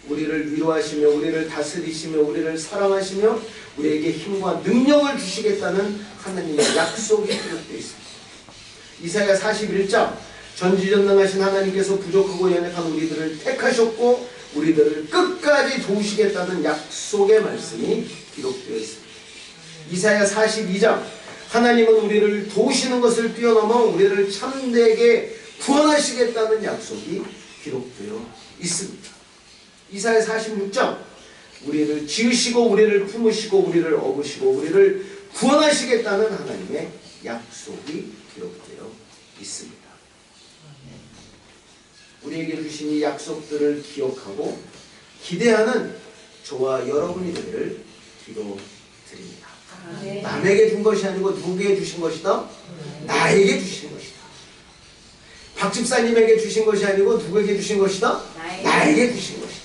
우리를 위로하시며 우리를 다스리시며 우리를 사랑하시며 우리에게 힘과 능력을 주시겠다는 하나님의 약속이 기록되어 있습니다. 이사야 41장, 전지전능하신 하나님께서 부족하고 연약한 우리들을 택하셨고 우리들을 끝까지 도우시겠다는 약속의 말씀이 기록되어 있습니다. 이사야 42장, 하나님은 우리를 도우시는 것을 뛰어넘어 우리를 참되게 구원하시겠다는 약속이 기록되어 있습니다. 이사야 46장, 우리를 지으시고 우리를 품으시고 우리를 업으시고 우리를 구원하시겠다는 하나님의 약속이 기록되어 있습니다. 우리에게 주신 이 약속들을 기억하고 기대하는 저와 여러분이 되기를 기도드립니다. 아멘. 남에게 준 것이 아니고 누구에게 주신 것이다? 나에게 주신 것이다. 박 집사님에게 주신 것이 아니고 누구에게 주신 것이다? 나에게 주신 것이다.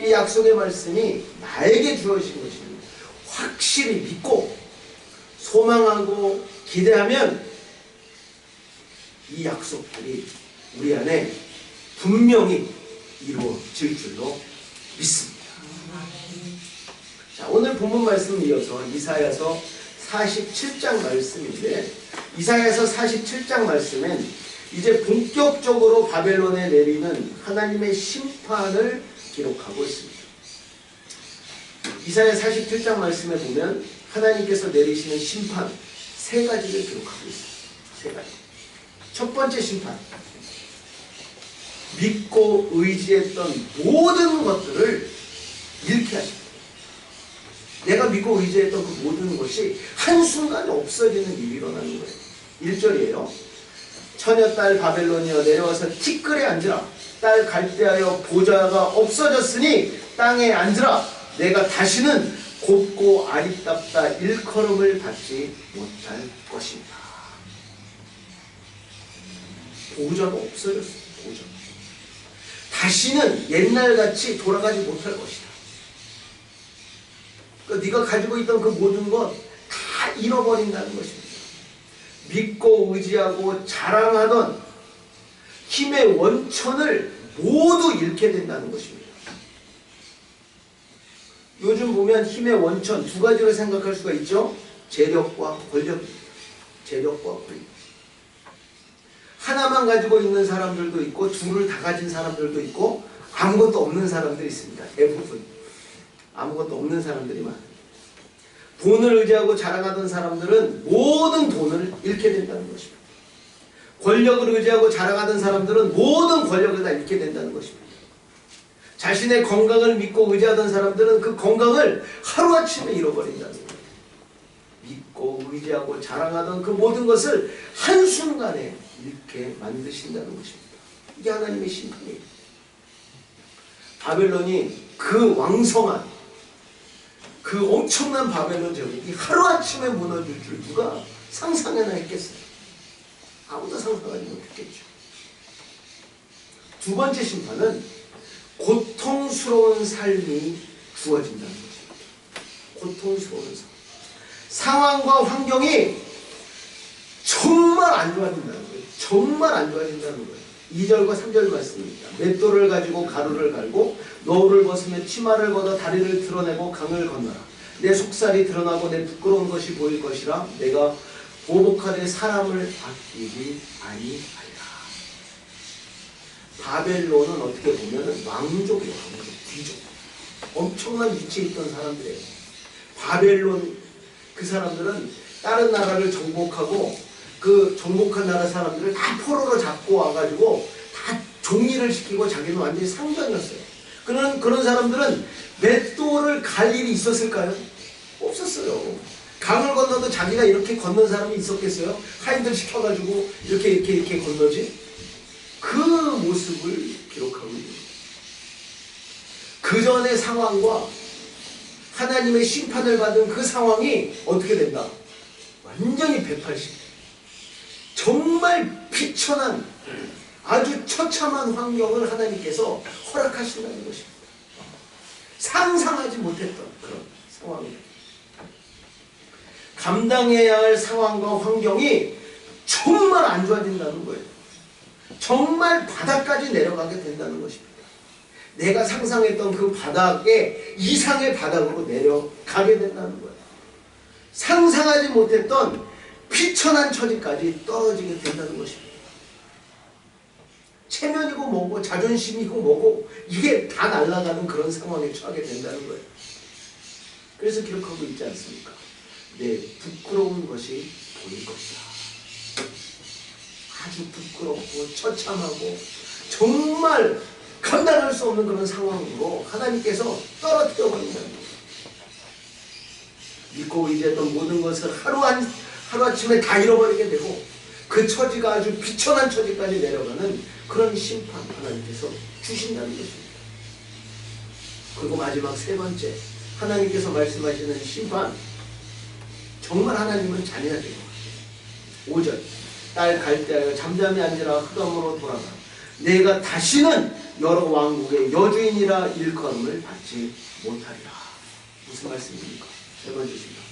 이 약속의 말씀이 나에게 주어진 것입니다. 확실히 믿고 소망하고 기대하면 이 약속들이 우리 안에 분명히 이루어질 줄로 믿습니다. 자, 오늘 본문 말씀을 이어서 이사야서 47장 말씀인데, 이사야서 47장 말씀은 이제 본격적으로 바벨론에 내리는 하나님의 심판을 기록하고 있습니다. 이사야 47장 말씀에 보면 하나님께서 내리시는 심판 세 가지를 기록하고 있습니다. 세 가지. 첫 번째 심판, 믿고 의지했던 모든 것들을 잃게 하십니다. 내가 믿고 의지했던 그 모든 것이 한순간에 없어지는 일이 일어나는 거예요. 1절이에요. 처녀 딸 바벨론이여 내려와서 티끌에 앉으라. 딸 갈대하여 보좌가 없어졌으니 땅에 앉으라. 내가 다시는 곱고 아리답다 일컬음을 받지 못할 것입니다. 보좌가 없어졌어요. 보좌. 다시는 옛날같이 돌아가지 못할 것이다. 그러니까 네가 가지고 있던 그 모든 것 다 잃어버린다는 것입니다. 믿고 의지하고 자랑하던 힘의 원천을 모두 잃게 된다는 것입니다. 요즘 보면 힘의 원천 두 가지로 생각할 수가 있죠. 재력과 권력입니다. 재력과 권력. 하나만 가지고 있는 사람들도 있고 둘을 다 가진 사람들도 있고 아무것도 없는 사람들이 있습니다. 대부분 아무것도 없는 사람들이 많아요. 돈을 의지하고 자랑하던 사람들은 모든 돈을 잃게 된다는 것입니다. 권력을 의지하고 자랑하던 사람들은 모든 권력을 다 잃게 된다는 것입니다. 자신의 건강을 믿고 의지하던 사람들은 그 건강을 하루아침에 잃어버린다는 거예요. 믿고 의지하고 자랑하던 그 모든 것을 한순간에 잃게 만드신다는 것입니다. 이게 하나님의 심판이에요. 바벨론이 그 왕성한 그 엄청난 바벨론 제국이 하루아침에 무너질 줄 누가 상상해나 했겠어요? 아무도 상상하지 못했겠죠. 두 번째 심판은 고통스러운 삶이 주어진다는 것입니다. 고통스러운 삶. 상황과 환경이 정말 안 좋아진다는 거예요. 정말 안 좋아진다는 거예요. 2절과 3절 말씀입니다. 맷돌을 가지고 가루를 갈고 노를 벗으며 치마를 걷어 다리를 드러내고 강을 건너라. 내 속살이 드러나고 내 부끄러운 것이 보일 것이라. 내가 보복하되 사람을 아끼지 아니하리라. 바벨론은 어떻게 보면 왕족이에요. 왕족, 귀족. 엄청난 위치에 있던 사람들이에요. 바벨론 그 사람들은 다른 나라를 정복하고 그 정복한 나라 사람들을 다 포로로 잡고 와가지고 다 종리를 시키고 자기는 완전히 상전이었어요. 그런 사람들은 맷돌을 갈 일이 있었을까요? 없었어요. 강을 건너도 자기가 이렇게 건넌 사람이 있었겠어요? 하인들 시켜가지고 이렇게 건너지? 그 모습을 기록하고 있는 거예요. 그 전의 상황과 하나님의 심판을 받은 그 상황이 어떻게 된다? 완전히 180. 정말 비천한 아주 처참한 환경을 하나님께서 허락하신다는 것입니다. 상상하지 못했던 그런 상황입니다. 감당해야 할 상황과 환경이 정말 안 좋아진다는 거예요. 정말 바닥까지 내려가게 된다는 것입니다. 내가 상상했던 그 바닥에 이상의 바닥으로 내려가게 된다는 거예요. 상상하지 못했던 비천한 처지까지 떨어지게 된다는 것입니다. 체면이고 뭐고 자존심이고 뭐고 이게 다 날아가는 그런 상황에 처하게 된다는 거예요. 그래서 기록하고 있지 않습니까? 내 부끄러운 것이 보일 것이다. 아주 부끄럽고 처참하고 정말 감당할 수 없는 그런 상황으로 하나님께서 떨어뜨려 버린다는 거예요. 믿고 의지했던 모든 것을 하루아침에 다 잃어버리게 되고 그 처지가 아주 비천한 처지까지 내려가는 그런 심판 하나님께서 주신다는 것입니다. 그리고 마지막 세 번째 하나님께서 말씀하시는 심판, 정말 하나님은 잔인하세요. 5절 딸 갈대하여 잠잠히 앉으라. 흑암으로 돌아가. 내가 다시는 여러 왕국의 여주인이라 일컬음을 받지 못하리라. 무슨 말씀입니까? 세 번째 심판.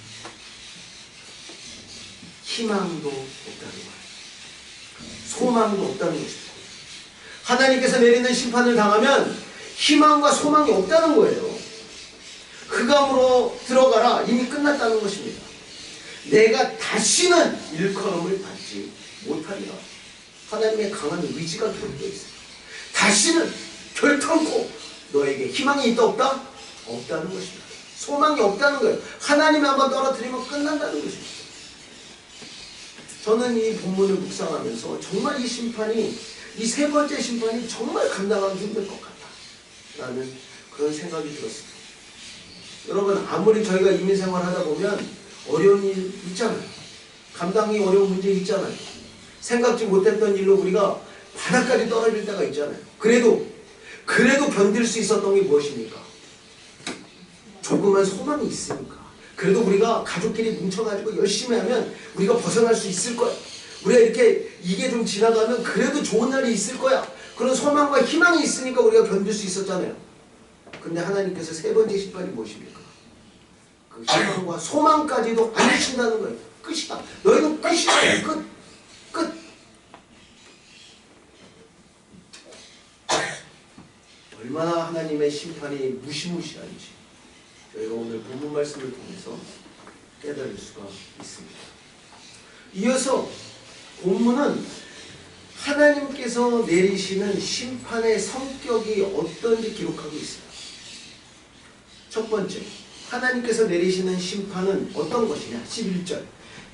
희망도 없다는 거예요. 소망도 없다는 것입니다. 하나님께서 내리는 심판을 당하면 희망과 소망이 없다는 거예요. 흑암으로 들어가라. 이미 끝났다는 것입니다. 내가 다시는 일컬음을 받지 못하리라. 하나님의 강한 의지가 결여져 있어요. 다시는 결탄코 너에게 희망이 있다 없다? 없다는 것입니다. 소망이 없다는 거예요. 하나님이 한번 떨어뜨리면 끝난다는 것입니다. 저는 이 본문을 묵상하면서 정말 이 심판이, 이 세 번째 심판이 정말 감당하기 힘들 것 같다 라는 그런 생각이 들었습니다. 여러분, 아무리 저희가 이민생활 하다 보면 어려운 일 있잖아요. 감당이 어려운 문제 있잖아요. 생각지 못했던 일로 우리가 바닥까지 떨어질 때가 있잖아요. 그래도 견딜 수 있었던 게 무엇입니까? 조그만 소망이 있으니까. 그래도 우리가 가족끼리 뭉쳐가지고 열심히 하면 우리가 벗어날 수 있을 거야. 우리가 이렇게 이게 좀 지나가면 그래도 좋은 날이 있을 거야. 그런 소망과 희망이 있으니까 우리가 견딜 수 있었잖아요. 근데 하나님께서 세 번째 심판이 무엇입니까? 그 희망과 소망까지도 안 주신다는 거예요. 끝이다. 너희는 끝이다. 끝. 얼마나 하나님의 심판이 무시무시한지 저희가 오늘 본문 말씀을 통해서 깨달을 수가 있습니다. 이어서 본문은 하나님께서 내리시는 심판의 성격이 어떤지 기록하고 있어요. 첫 번째, 하나님께서 내리시는 심판은 어떤 것이냐? 11절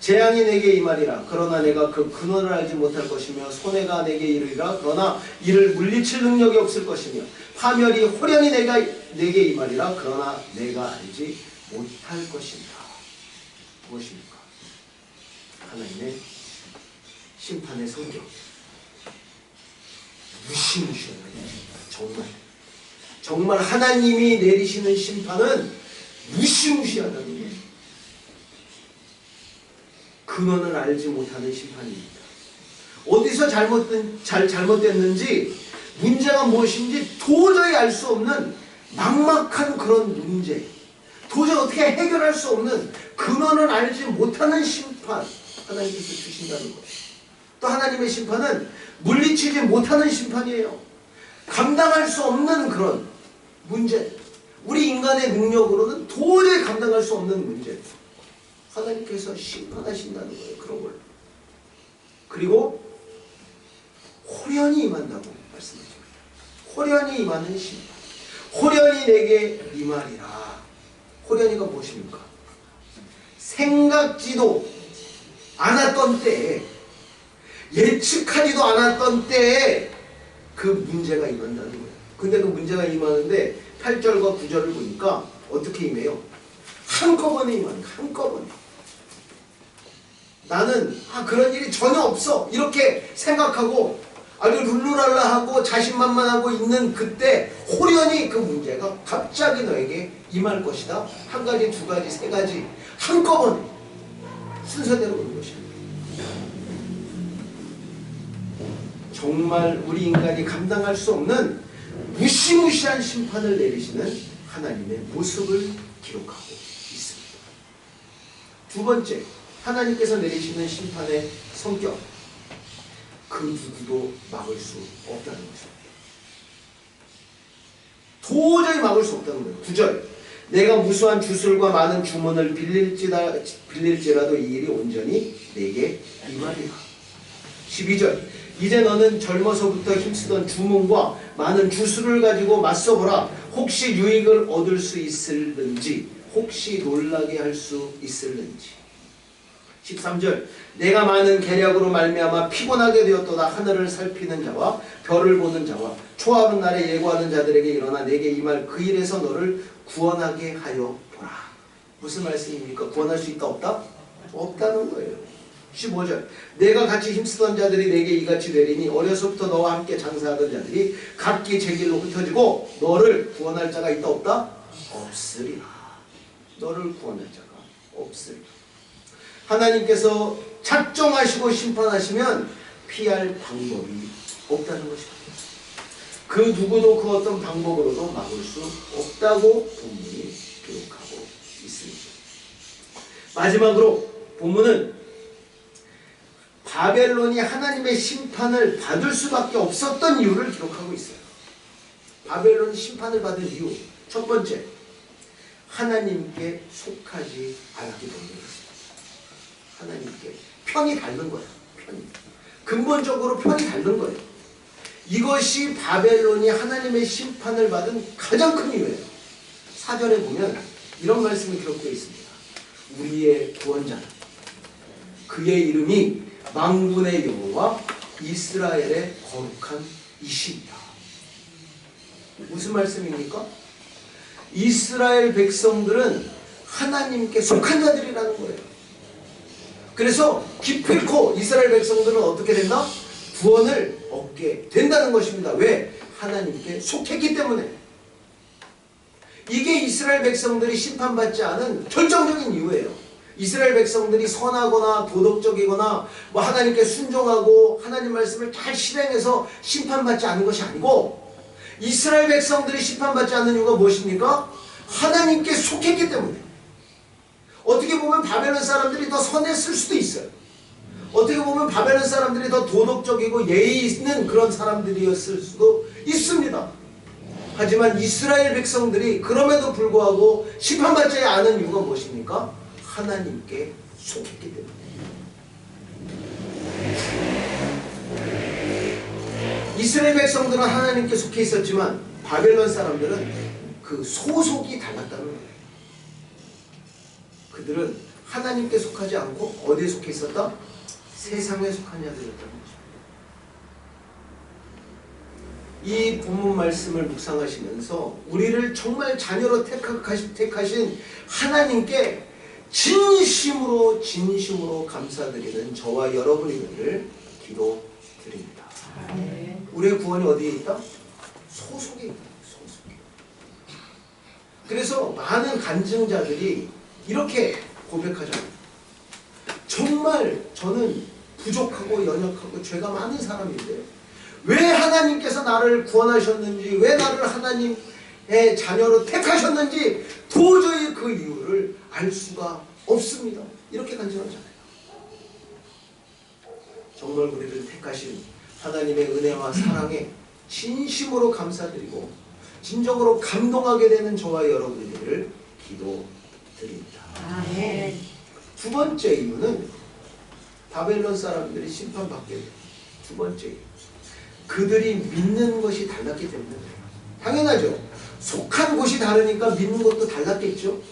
재앙이 내게 임하리라. 그러나 내가 그 근원을 알지 못할 것이며 손해가 내게 이르리라. 그러나 이를 물리칠 능력이 없을 것이며 파멸이 호련히 내게 임하리라. 그러나 내가 알지 못할 것이다. 무엇입니까? 하나님의 심판의 성격. 무시무시한 정말 정말 하나님이 내리시는 심판은 무시무시하다는 거예요. 근원을 알지 못하는 심판입니다. 어디서 잘못됐는지, 문제가 무엇인지 도저히 알 수 없는 막막한 그런 문제, 도저히 어떻게 해결할 수 없는 근원을 알지 못하는 심판, 하나님께서 주신다는 거예요. 또 하나님의 심판은 물리치지 못하는 심판이에요. 감당할 수 없는 그런 문제, 우리 인간의 능력으로는 도저히 감당할 수 없는 문제, 하나님께서 심판하신다는 거예요. 그런 걸. 그리고 호련히 임한다고 말씀하십니다. 호련히 임하는 심판. 호련히 내게 임하리라. 호련히가 무엇입니까? 생각지도 않았던 때에, 예측하지도 않았던 때에 그 문제가 임한다는 거예요. 근데 그 문제가 임하는데 8절과 9절을 보니까 어떻게 임해요? 한꺼번에 임하는 거예요. 한꺼번에. 나는 그런 일이 전혀 없어 이렇게 생각하고 아주 룰루랄라하고 자신만만하고 있는 그때 호련히 그 문제가 갑자기 너에게 임할 것이다. 한 가지, 두 가지, 세 가지 한꺼번에 순서대로 오는 것입니다. 정말 우리 인간이 감당할 수 없는 무시무시한 심판을 내리시는 하나님의 모습을 기록하고 있습니다. 두 번째, 하나님께서 내리시는 심판의 성격, 그 누구도 막을 수 없다는 것입니다. 도저히 막을 수 없다는 거예요. 9절, 내가 무수한 주술과 많은 주문을 빌릴지라도 이 일이 온전히 내게 임하리라. 12절, 이제 너는 젊어서부터 힘쓰던 주문과 많은 주술을 가지고 맞서보라. 혹시 유익을 얻을 수 있을는지, 혹시 놀라게 할 수 있을는지. 13절, 내가 많은 계략으로 말미암아 피곤하게 되었도다. 하늘을 살피는 자와 별을 보는 자와 초하루 날에 예고하는 자들에게 일어나 내게 임할 그 일에서 너를 구원하게 하여 보라. 무슨 말씀입니까? 구원할 수 있다 없다? 없다는 거예요. 15절, 내가 같이 힘쓰던 자들이 내게 이같이 되리니 어려서부터 너와 함께 장사하던 자들이 각기 제 길로 흩어지고 너를 구원할 자가 있다 없다? 없으리라. 너를 구원할 자가 없으리라. 하나님께서 작정하시고 심판하시면 피할 방법이 없다는 것입니다. 그 누구도 그 어떤 방법으로도 막을 수 없다고 본문이 기록하고 있습니다. 마지막으로 본문은 바벨론이 하나님의 심판을 받을 수밖에 없었던 이유를 기록하고 있어요. 바벨론이 심판을 받은 이유, 첫 번째, 하나님께 속하지 않기 때문입니다. 하나님께 편이 다른 거예요. 편이. 근본적으로 편이 다른 거예요. 이것이 바벨론이 하나님의 심판을 받은 가장 큰 이유예요. 4절에 보면 이런 말씀이 기록되어 있습니다. 우리의 구원자는 그의 이름이 만군의 여호와 이스라엘의 거룩한 이십니다. 무슨 말씀입니까? 이스라엘 백성들은 하나님께 속한 자들이라는 거예요. 그래서 기필코 이스라엘 백성들은 어떻게 된다? 구원을 얻게 된다는 것입니다. 왜? 하나님께 속했기 때문에. 이게 이스라엘 백성들이 심판받지 않은 결정적인 이유예요. 이스라엘 백성들이 선하거나 도덕적이거나 하나님께 순종하고 하나님 말씀을 잘 실행해서 심판받지 않은 것이 아니고, 이스라엘 백성들이 심판받지 않는 이유가 무엇입니까? 하나님께 속했기 때문에. 어떻게 보면 바벨론 사람들이 더 선했을 수도 있어요. 어떻게 보면 바벨론 사람들이 더 도덕적이고 예의 있는 그런 사람들이었을 수도 있습니다. 하지만 이스라엘 백성들이 그럼에도 불구하고 심판받지 않은 이유가 무엇입니까? 하나님께 속했기 때문에. 이스라엘 백성들은 하나님께 속해 있었지만 바벨론 사람들은 그 소속이 달랐다는 거예요. 그들은 하나님께 속하지 않고 어디에 속해 있었다? 세상에 속한 자들이었다는 것입니다. 이 본문 말씀을 묵상하시면서 우리를 정말 자녀로 택하신 하나님께 진심으로 감사드리는 저와 여러분이 되기를 기도드립니다. 우리의 구원이 어디에 있다? 소속에 있다. 소속에. 그래서 많은 간증자들이 이렇게 고백하잖아요. 정말 저는 부족하고 연약하고 죄가 많은 사람인데 왜 하나님께서 나를 구원하셨는지, 왜 나를 하나님의 자녀로 택하셨는지 도저히 그 이유를 알 수가 없습니다. 이렇게 간증하잖아요. 정말 우리를 택하신 하나님의 은혜와 사랑에 진심으로 감사드리고 진정으로 감동하게 되는 저와 여러분들을 기도드립니다. 아멘. 두 번째 이유는 바벨론 사람들이 심판받게 돼요. 두 번째 이유. 그들이 믿는 것이 달랐기 때문에 그래요. 당연하죠. 속한 곳이 다르니까 믿는 것도 달랐겠죠.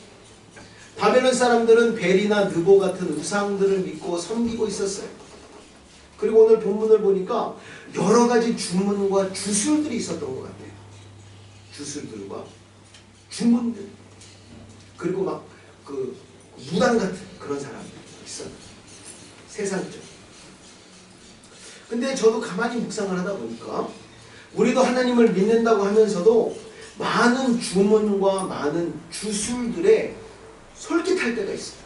바벨론 사람들은 벨이나 느보 같은 우상들을 믿고 섬기고 있었어요. 그리고 오늘 본문을 보니까 여러 가지 주문과 주술들이 있었던 것 같아요. 주술들과 주문들, 그리고 막 그 무당 같은 그런 사람들이 있어요. 세상적. 근데 저도 가만히 묵상을 하다 보니까 우리도 하나님을 믿는다고 하면서도 많은 주문과 많은 주술들에 솔깃할 때가 있어요.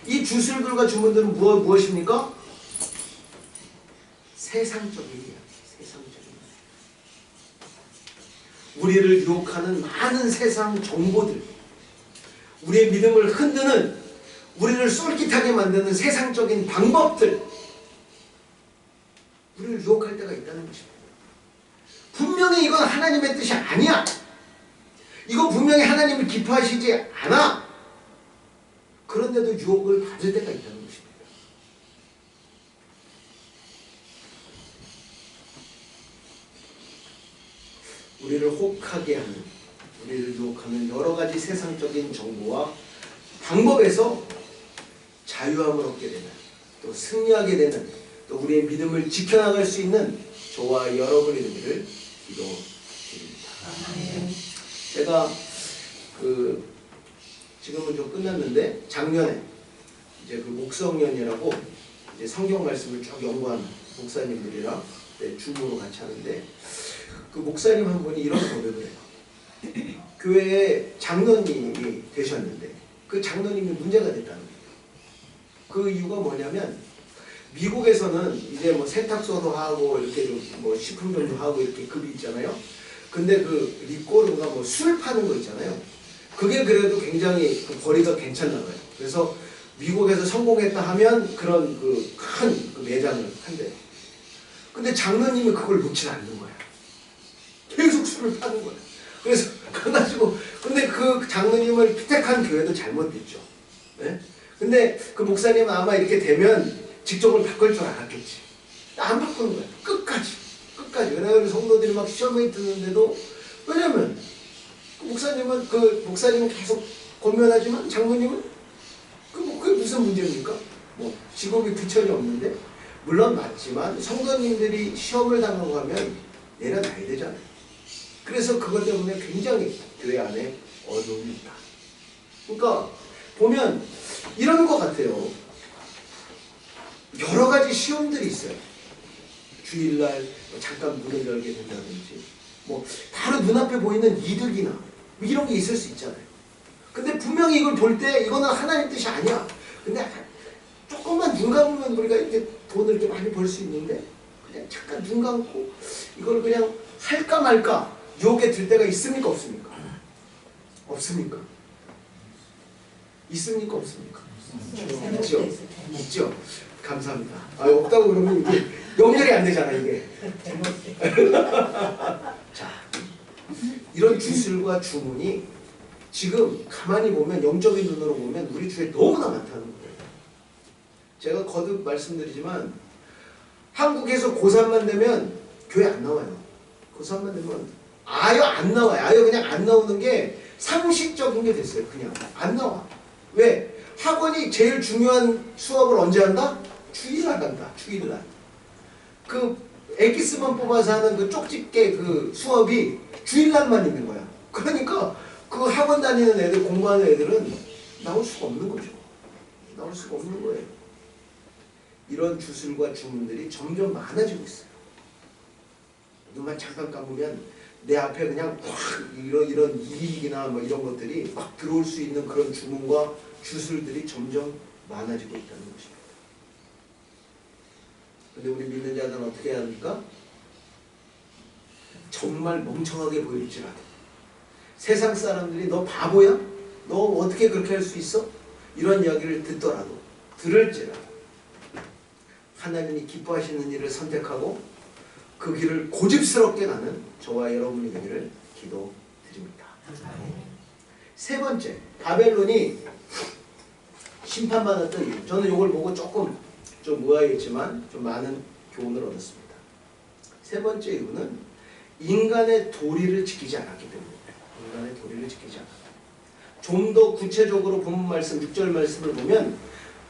이 주술들과 주문들은 무엇입니까? 세상적인 이야기, 세상적인 이야기. 우리를 유혹하는 많은 세상 정보들, 우리의 믿음을 흔드는, 우리를 쏠깃하게 만드는 세상적인 방법들, 우리를 유혹할 때가 있다는 것입니다. 분명히 이건 하나님의 뜻이 아니야. 이거 분명히 하나님이 기뻐하시지 않아. 그런데도 유혹을 받을 때가 있다는 것입니다. 우리를 혹하게 하는, 우리를 유혹하는 여러 가지 세상적인 정보와 방법에서 자유함을 얻게 되는, 또 승리하게 되는, 또 우리의 믿음을 지켜나갈 수 있는 저와 여러분이 되기를 기도드립니다. 제가 지금은 좀 끝났는데 작년에 이제 그 목성년이라고 이제 성경 말씀을 쭉 연구하는 목사님들이랑 줌으로 같이 하는데 그 목사님 한 분이 이런 고백을 해요. 교회에 장로님이 되셨는데 그 장로님이 문제가 됐다는 거예요. 그 이유가 뭐냐면 미국에서는 이제 뭐 세탁소도 하고 이렇게 좀 뭐 식품점도 하고 이렇게 급이 있잖아요. 근데 그 리꼬르가 뭐 술 파는 거 있잖아요. 그게 그래도 굉장히 그 거리가 괜찮나 봐요. 그래서 미국에서 성공했다 하면 그런 그 큰 그 매장을 한대요. 근데 장로님이 그걸 놓지 않는 거야. 계속 술을 파는 거야. 그래서 가가지고 근데 그 장로님을 피택한 교회도 잘못됐죠. 네? 근데 그 목사님은 아마 이렇게 되면 직종을 바꿀 줄 알았겠지. 안 바꾸는 거야. 끝까지. 그래서 성도들이 막 시험에 드는데도 왜냐면 그 목사님은 계속 권면하지만 장로님은 그게 무슨 문제입니까? 뭐 직업이 부천이 없는데 물론 맞지만 성도님들이 시험을 당하고 하면 내려놔야 되잖아요. 그래서 그것 때문에 굉장히 교회 안에 어려움이 있다. 그러니까 보면 이런 것 같아요. 여러 가지 시험들이 있어요. 주일날 잠깐 문을 열게 된다든지 뭐 바로 눈앞에 보이는 이득이나 뭐 이런 게 있을 수 있잖아요. 근데 분명히 이걸 볼 때 이거는 하나님 뜻이 아니야. 근데 조금만 눈 감으면 우리가 이렇게 돈을 이렇게 많이 벌 수 있는데 그냥 잠깐 눈 감고 이걸 그냥 할까 말까 유혹에 들 때가 있습니까 없습니까? 없습니까? 있습니까 없습니까? 있죠. 있죠. 감사합니다. 없다고 그러면 이게 연결이 안 되잖아 이게. 자, 이런 주술과 주문이 지금 가만히 보면 영적인 눈으로 보면 우리 주위에 너무나 많다는 거예요. 제가 거듭 말씀드리지만 한국에서 고3만 되면 교회 안 나와요. 고3만 되면 아예 안 나와요. 아예 그냥 안 나오는 게 상식적인 게 됐어요. 그냥 안 나와. 왜? 학원이 제일 중요한 수업을 언제 한다? 주일날 간다. 주일날. 그 엑기스만 뽑아서 하는 그 쪽집게 그 수업이 주일날만 있는 거야. 그러니까 그 학원 다니는 애들, 공부하는 애들은 나올 수가 없는 거죠. 나올 수가 없는 거예요. 이런 주술과 주문들이 점점 많아지고 있어요. 눈만 잠깐 감으면 내 앞에 그냥 확 이런 이익이나 뭐 이런 것들이 막 들어올 수 있는 그런 주문과 주술들이 점점 많아지고 있다는 것입니다. 근데 우리 믿는 자들은 어떻게 해야 합니까? 정말 멍청하게 보일지라도 세상 사람들이 너 바보야? 너 어떻게 그렇게 할 수 있어? 이런 이야기를 듣더라도 들을지라도 하나님이 기뻐하시는 일을 선택하고 그 길을 고집스럽게 가는 저와 여러분이 되기를 기도드립니다. 세 번째, 바벨론이 심판받았던 이유. 저는 이걸 보고 조금 좀 의아했지만 좀 많은 교훈을 얻었습니다. 세 번째 이유는 인간의 도리를 지키지 않았기 때문입니다. 인간의 도리를 지키지 않았다. 좀 더 구체적으로 본문 말씀 6절 말씀을 보면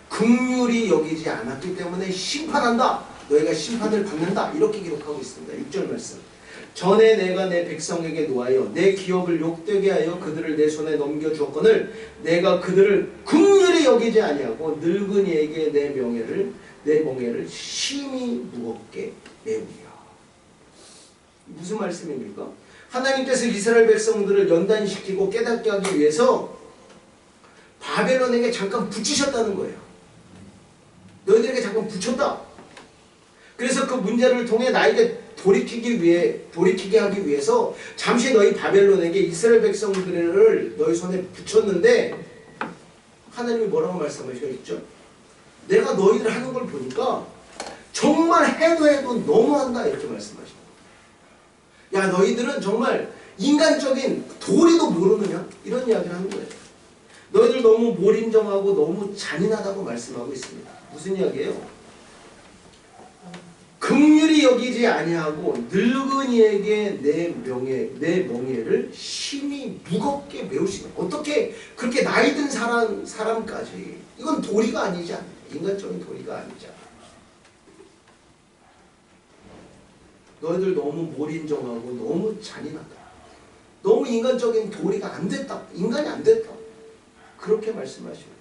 긍휼히 여기지 않았기 때문에 심판한다. 너희가 심판을 받는다. 이렇게 기록하고 있습니다. 6절 말씀. 전에 내가 내 백성에게 노하여 내 기업을 욕되게 하여 그들을 내 손에 넘겨주었거늘 내가 그들을 긍휼히 여기지 아니하고 늙은이에게 내 멍에를 심히 무겁게 메우리라. 무슨 말씀입니까? 하나님께서 이스라엘 백성들을 연단시키고 깨닫게 하기 위해서 바벨론에게 잠깐 붙이셨다는 거예요. 너희들에게 잠깐 붙였다. 그래서 그 문제를 통해 나에게 돌이키게 하기 위해서 잠시 너희 바벨론에게 이스라엘 백성들을 너희 손에 붙였는데 하나님이 뭐라고 말씀하셨죠? 내가 너희들 하는 걸 보니까 정말 해도 너무한다 이렇게 말씀하십니다. 야 너희들은 정말 인간적인 도리도 모르느냐? 이런 이야기를 하는 거예요. 너희들 너무 몰인정하고 너무 잔인하다고 말씀하고 있습니다. 무슨 이야기예요? 긍휼히 여기지 아니하고 늙은이에게 내 멍에를 심히 무겁게 메우시는. 어떻게 그렇게 나이 든 사람까지 이건 도리가 아니지 않나요? 인간적인 도리가 아니잖아. 너희들 너무 몰인정하고 너무 잔인하다. 너무 인간적인 도리가 안 됐다. 인간이 안 됐다. 그렇게 말씀하십니다.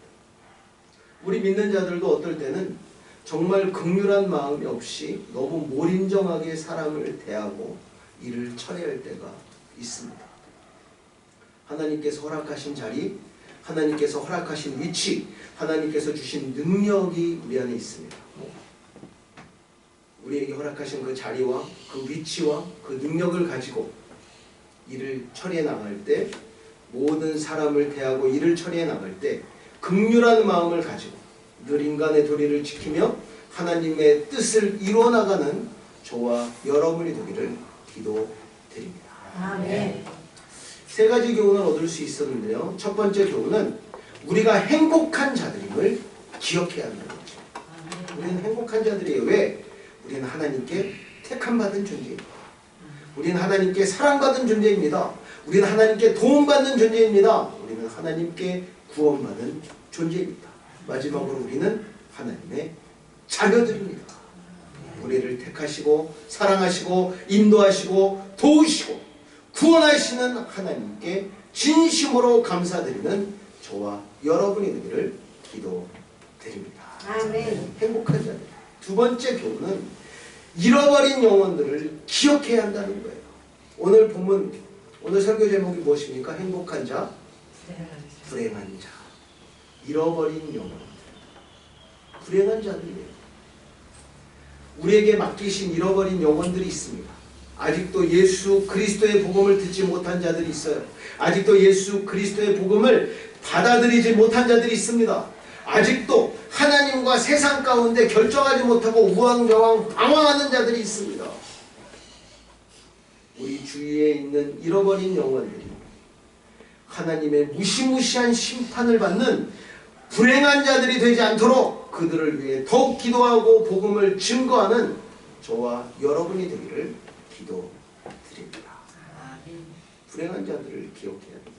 우리 믿는 자들도 어떨 때는 정말 긍휼한 마음이 없이 너무 몰인정하게 사람을 대하고 일을 처리할 때가 있습니다. 하나님께서 허락하신 자리, 하나님께서 허락하신 위치, 하나님께서 주신 능력이 우리 안에 있습니다. 우리에게 허락하신 그 자리와 그 위치와 그 능력을 가지고 일을 처리해 나갈 때, 모든 사람을 대하고 일을 처리해 나갈 때 긍휼한 마음을 가지고 늘 인간의 도리를 지키며 하나님의 뜻을 이루어 나가는 저와 여러분이 되기를 기도드립니다. 아멘. 세 가지 교훈을 얻을 수 있었는데요. 첫 번째 교훈은 우리가 행복한 자들임을 기억해야 한다는 거죠. 우리는 행복한 자들이에요. 왜? 우리는 하나님께 택함받은 존재입니다. 우리는 하나님께 사랑받은 존재입니다. 우리는 하나님께 도움받는 존재입니다. 우리는 하나님께 구원받은 존재입니다. 마지막으로 우리는 하나님의 자녀들입니다. 우리를 택하시고 사랑하시고 인도하시고 도우시고 구원하시는 하나님께 진심으로 감사드리는 저와 여러분이 되기를 기도드립니다. 아멘. 행복한 자들. 두 번째 교훈은 잃어버린 영혼들을 기억해야 한다는 거예요. 오늘 본문, 오늘 설교 제목이 무엇입니까? 행복한 자, 불행한 자. 잃어버린 영혼. 불행한 자들이에요. 우리에게 맡기신 잃어버린 영혼들이 있습니다. 아직도 예수 그리스도의 복음을 듣지 못한 자들이 있어요. 아직도 예수 그리스도의 복음을 받아들이지 못한 자들이 있습니다. 아직도 하나님과 세상 가운데 결정하지 못하고 우왕좌왕 방황하는 자들이 있습니다. 우리 주위에 있는 잃어버린 영혼들이 하나님의 무시무시한 심판을 받는 불행한 자들이 되지 않도록 그들을 위해 더욱 기도하고 복음을 증거하는 저와 여러분이 되기를 기도드립니다. 불행한 자들을 기억해야 합니다.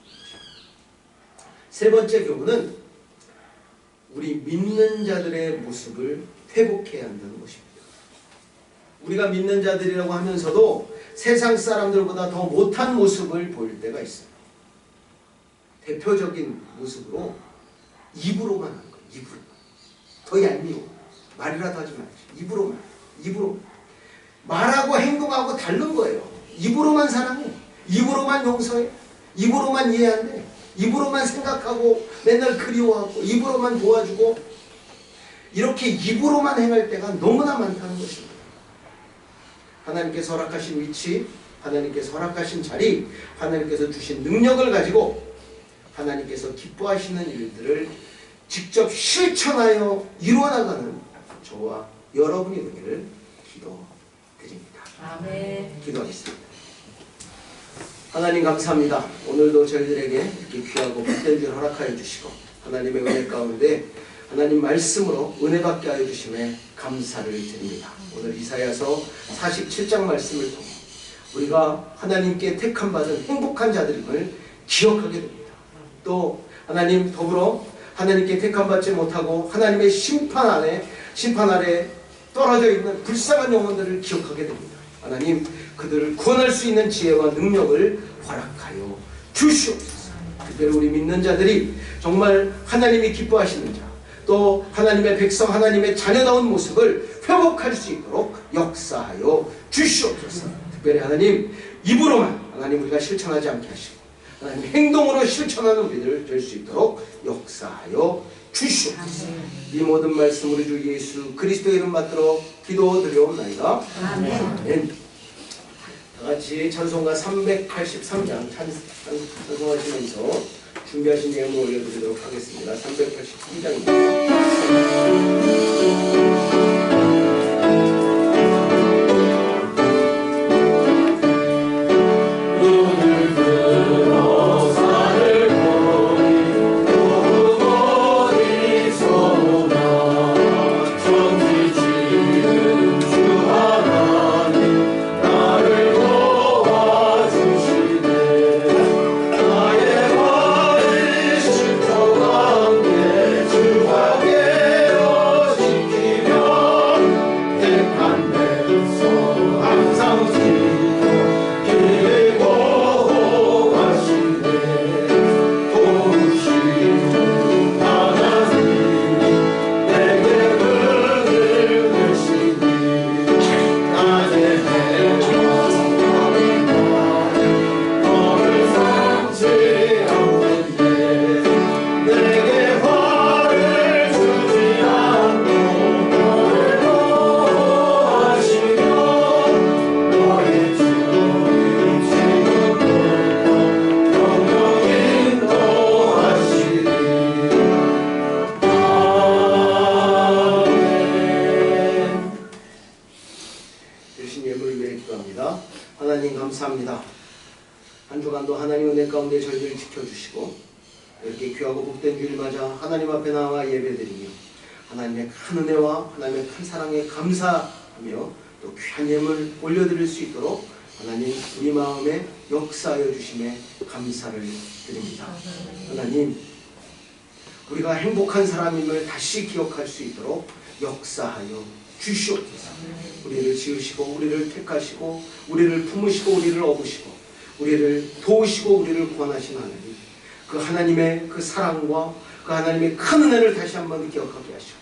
세 번째 교훈은 우리 믿는 자들의 모습을 회복해야 한다는 것입니다. 우리가 믿는 자들이라고 하면서도 세상 사람들보다 더 못한 모습을 보일 때가 있어요. 대표적인 모습으로 입으로만 하는 거예요. 입으로. 더 얄미워. 말이라도 하지 말지. 입으로만. 입으로. 말하고 행동하고 다른 거예요. 입으로만 사랑해. 입으로만 용서해, 입으로만 이해한대, 입으로만 생각하고 맨날 그리워하고 입으로만 도와주고 이렇게 입으로만 행할 때가 너무나 많다는 것입니다. 하나님께서 허락하신 위치, 하나님께서 허락하신 자리, 하나님께서 주신 능력을 가지고 하나님께서 기뻐하시는 일들을 직접 실천하여 이루어나가는 저와 여러분이 되기를 기도드립니다. 아멘. 기도하겠습니다. 하나님 감사합니다. 오늘도 저희들에게 이렇게 귀하고 복된 줄 허락하여 주시고 하나님의 은혜 가운데 하나님 말씀으로 은혜 받게 하여 주심에 감사를 드립니다. 오늘 이사야서 47장 말씀을 통해 우리가 하나님께 택함 받은 행복한 자들임을 기억하게 됩니다. 또 하나님 더불어 하나님께 택함 받지 못하고 하나님의 심판 아래 떨어져 있는 불쌍한 영혼들을 기억하게 됩니다. 하나님 그들을 구원할 수 있는 지혜와 능력을 허락하여 주시옵소서. 특별히 우리 믿는 자들이 정말 하나님이 기뻐하시는 자, 또 하나님의 백성, 하나님의 자녀다운 모습을 회복할 수 있도록 역사하여 주시옵소서. 특별히 하나님 입으로만 하나님 우리가 실천하지 않게 하시고 하나님 행동으로 실천하는 우리들 될 수 있도록 역사하여 주시옵소서. 이 모든 말씀 우리 주 예수 그리스도의 이름 받들어 기도드려옵나이다. 아멘. 다같이 찬송가 383장 찬송하시면서 준비하신 예물 올려드리도록 하겠습니다. 383장입니다. 하나님 감사합니다. 한 주간도 하나님 은혜 가운데 저희들을 지켜주시고 이렇게 귀하고 복된 주일 맞아 하나님 앞에 나와 예배드리며 하나님의 큰 은혜와 하나님의 큰 사랑에 감사하며 또 귀한 예물 올려드릴 수 있도록 하나님 우리 마음에 역사하여 주심에 감사를 드립니다. 하나님 우리가 행복한 사람임을 다시 기억할 수 있도록 역사하여 주시옵소서. 우리를 지으시고 우리를 택하시고 우리를 품으시고 우리를 업으시고 우리를 도우시고 우리를 구원하신 하나님, 그 하나님의 그 사랑과 그 하나님의 큰 은혜를 다시 한번 기억하게 하시고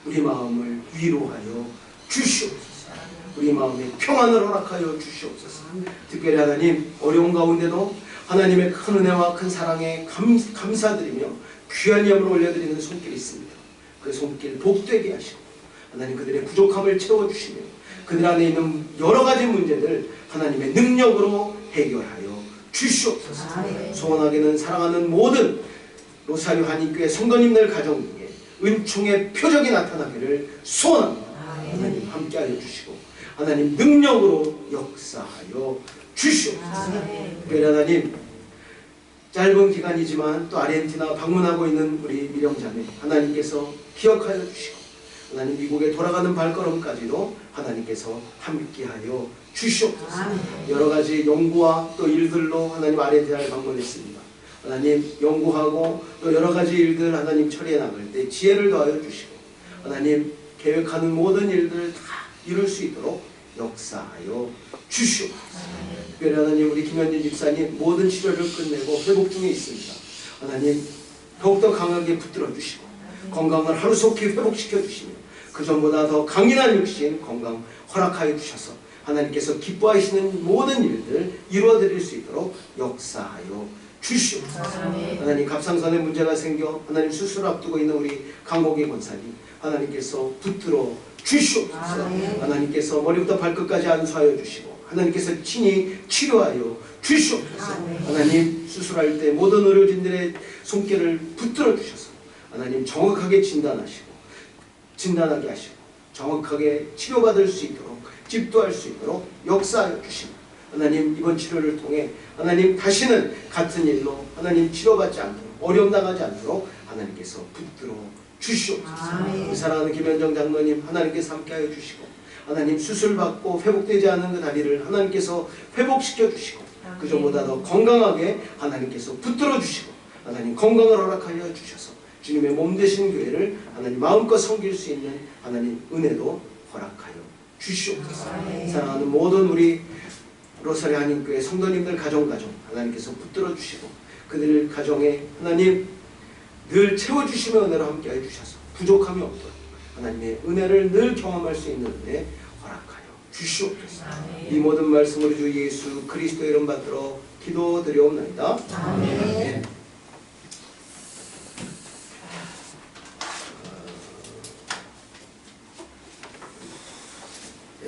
우리 마음을 위로하여 주시옵소서. 우리 마음에 평안을 허락하여 주시옵소서. 특별히 하나님 어려운 가운데도 하나님의 큰 은혜와 큰 사랑에 감사드리며 귀한 예물을 올려드리는 손길이 있습니다. 그 손길 복되게 하시고 하나님 그들의 부족함을 채워주시며 그들 안에 있는 여러 가지 문제들 하나님의 능력으로 해결하여 주시옵소서. 소원하게는 사랑하는 모든 로사류 한인교회 성도님들 가정 중에 은총의 표적이 나타나기를 소원합니다. 하나님 함께하여 주시고 하나님 능력으로 역사하여 주시옵소서. 특별히 하나님 짧은 기간이지만 또 아르헨티나 방문하고 있는 우리 미령자매 하나님께서 기억하여 주시고 하나님 미국에 돌아가는 발걸음까지도 하나님께서 함께하여 주시옵소서. 여러 가지 연구와 또 일들로 하나님 아르헨티나를 방문했습니다. 하나님 연구하고 또 여러 가지 일들 하나님 처리해 나갈 때 지혜를 더하여 주시고 하나님 계획하는 모든 일들을 다 이룰 수 있도록 역사하여 주시옵소서. 특별히 하나님 우리 김현진 집사님 모든 치료를 끝내고 회복 중에 있습니다. 하나님 더욱더 강하게 붙들어 주시고 건강을 하루속히 회복시켜 주시며 그 전보다 더 강인한 육신 건강 허락하여 주셔서 하나님께서 기뻐하시는 모든 일들 이루어드릴 수 있도록 역사하여 주시옵소서. 하나님 갑상선에 문제가 생겨 하나님 수술 앞두고 있는 우리 강복희 권사님 하나님께서 붙들어 주시옵소서. 하나님께서 머리부터 발끝까지 안수하여 주시고 하나님께서 친히 치료하여 주시옵소서. 하나님 수술할 때 모든 의료진들의 손길을 붙들어 주셔서 하나님 정확하게 진단하게 하시고 정확하게 치료받을 수 있도록 집도할 수 있도록 역사하여 주시고 하나님 이번 치료를 통해 하나님 다시는 같은 일로 하나님 치료받지 않도록 어려움 당하지 않도록 하나님께서 붙들어 주시옵소서. 그 사랑하는 김현정 장로님 하나님께서 함께하여 주시고 하나님 수술받고 회복되지 않은 그 다리를 하나님께서 회복시켜 주시고 그전보다 더 건강하게 하나님께서 붙들어 주시고 하나님 건강을 허락하여 주셔서 주님의 몸 되신 교회를 하나님 마음껏 섬길 수 있는 하나님 은혜도 허락하여 주시옵소서. 사랑하는 모든 우리 로사리 한인교회 성도님들 가정 하나님께서 붙들어 주시고 그들 가정에 하나님 늘 채워주시며 은혜로 함께해 주셔서 부족함이 없도록 하나님의 은혜를 늘 경험할 수 있는 은혜 허락하여 주시옵소서. 이 모든 말씀으로 주 예수 그리스도의 이름 받들어 기도드리옵나이다. 아멘.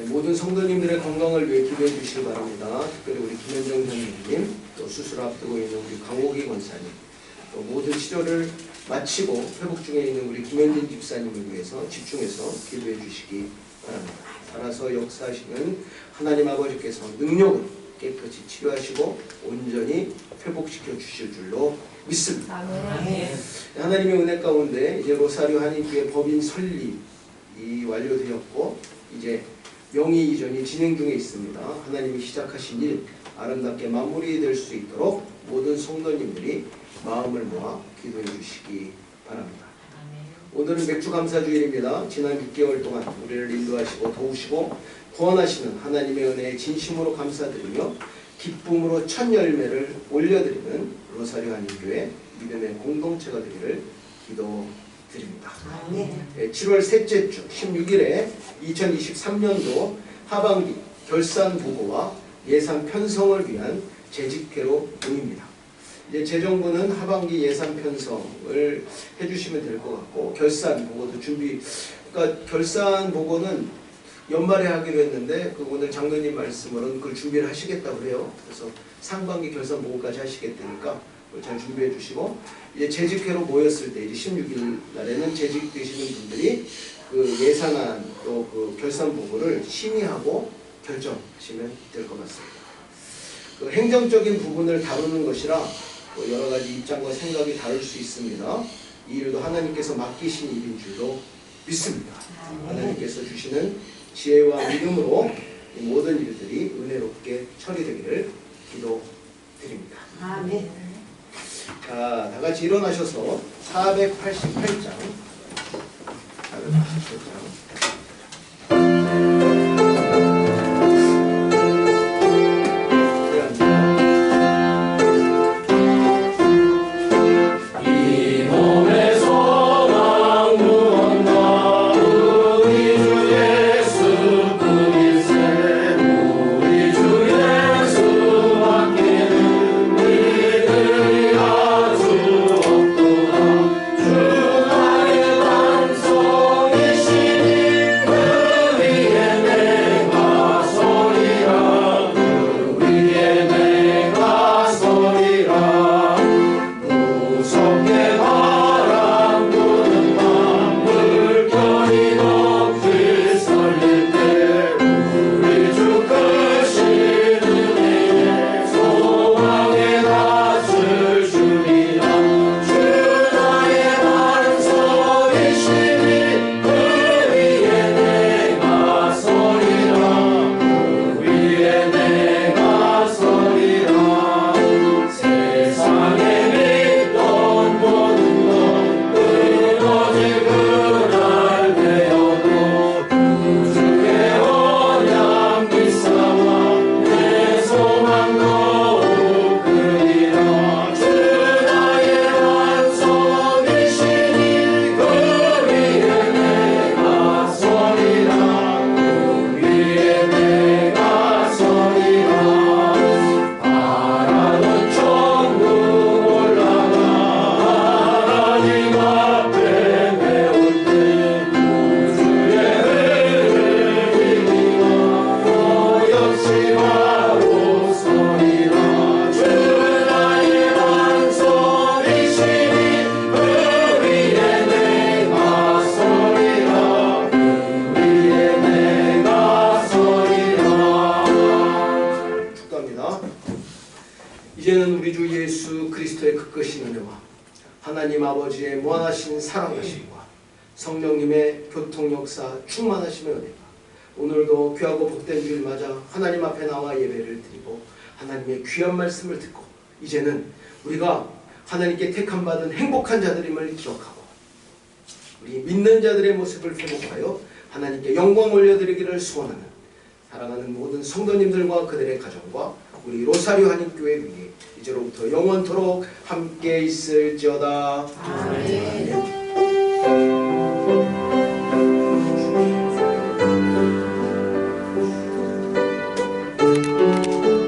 모든 성도님들의 건강을 위해 기도해 주시기 바랍니다. 특별히 우리 김현정 장로님, 또 수술 앞두고 있는 우리 강호기 권사님, 또 모든 치료를 마치고 회복 중에 있는 우리 김현진 집사님을 위해서 집중해서 기도해 주시기 바랍니다. 살아서 역사하시는 하나님 아버지께서 능력으로 깨끗이 치료하시고 온전히 회복시켜 주실 줄로 믿습니다. 하나님의 은혜 가운데 이제 로사리오 한인교회 법인 설립이 완료되었고 이제 명의 이전이 진행 중에 있습니다. 하나님이 시작하신 일 아름답게 마무리될 수 있도록 모든 성도님들이 마음을 모아 기도해 주시기 바랍니다. 오늘은 맥주감사주일입니다. 지난 6개월 동안 우리를 인도하시고 도우시고 구원하시는 하나님의 은혜에 진심으로 감사드리며 기쁨으로 첫 열매를 올려드리는 로사리오 한인교회 믿음의 공동체가 되기를 기도드립니다. 7월 셋째 주 16일에 2023년도 하반기 결산 보고와 예산 편성을 위한 재집회로 모입니다. 이제 재정부는 하반기 예산 편성을 해주시면 될 것 같고 결산 보고도 그러니까 결산 보고는 연말에 하기로 했는데 오늘 장로님 말씀으로는 그걸 준비를 하시겠다고 해요. 그래서 상반기 결산 보고까지 하시겠다니까 잘 준비해 주시고 이제 재직회로 모였을 때 이제 16일 날에는 재직되시는 분들이 그 예산안 또 그 결산 보고를 심의하고 결정하시면 될 것 같습니다. 그 행정적인 부분을 다루는 것이라 여러 가지 입장과 생각이 다를 수 있습니다. 이 일도 하나님께서 맡기신 일인 줄로 믿습니다. 하나님께서 주시는 지혜와 믿음으로 이 모든 일들이 은혜롭게 처리되기를 기도드립니다. 아멘. 자, 다 같이 일어나셔서 488장. 주의 주 예수 그리스도의 그 크신 은혜와 하나님 아버지의 무한하신 사랑하심과 성령님의 교통 역사 충만하심의 은혜가 오늘도 귀하고 복된 주일 맞아 하나님 앞에 나와 예배를 드리고 하나님의 귀한 말씀을 듣고 이제는 우리가 하나님께 택함받은 행복한 자들임을 기억하고 우리 믿는 자들의 모습을 회복하여 하나님께 영광 올려드리기를 소원하는 사랑하는 모든 성도님들과 그들의 가정과 우리 로사리오 한인교회 위에 이제로부터 영원토록 함께 있을지어다. 아멘.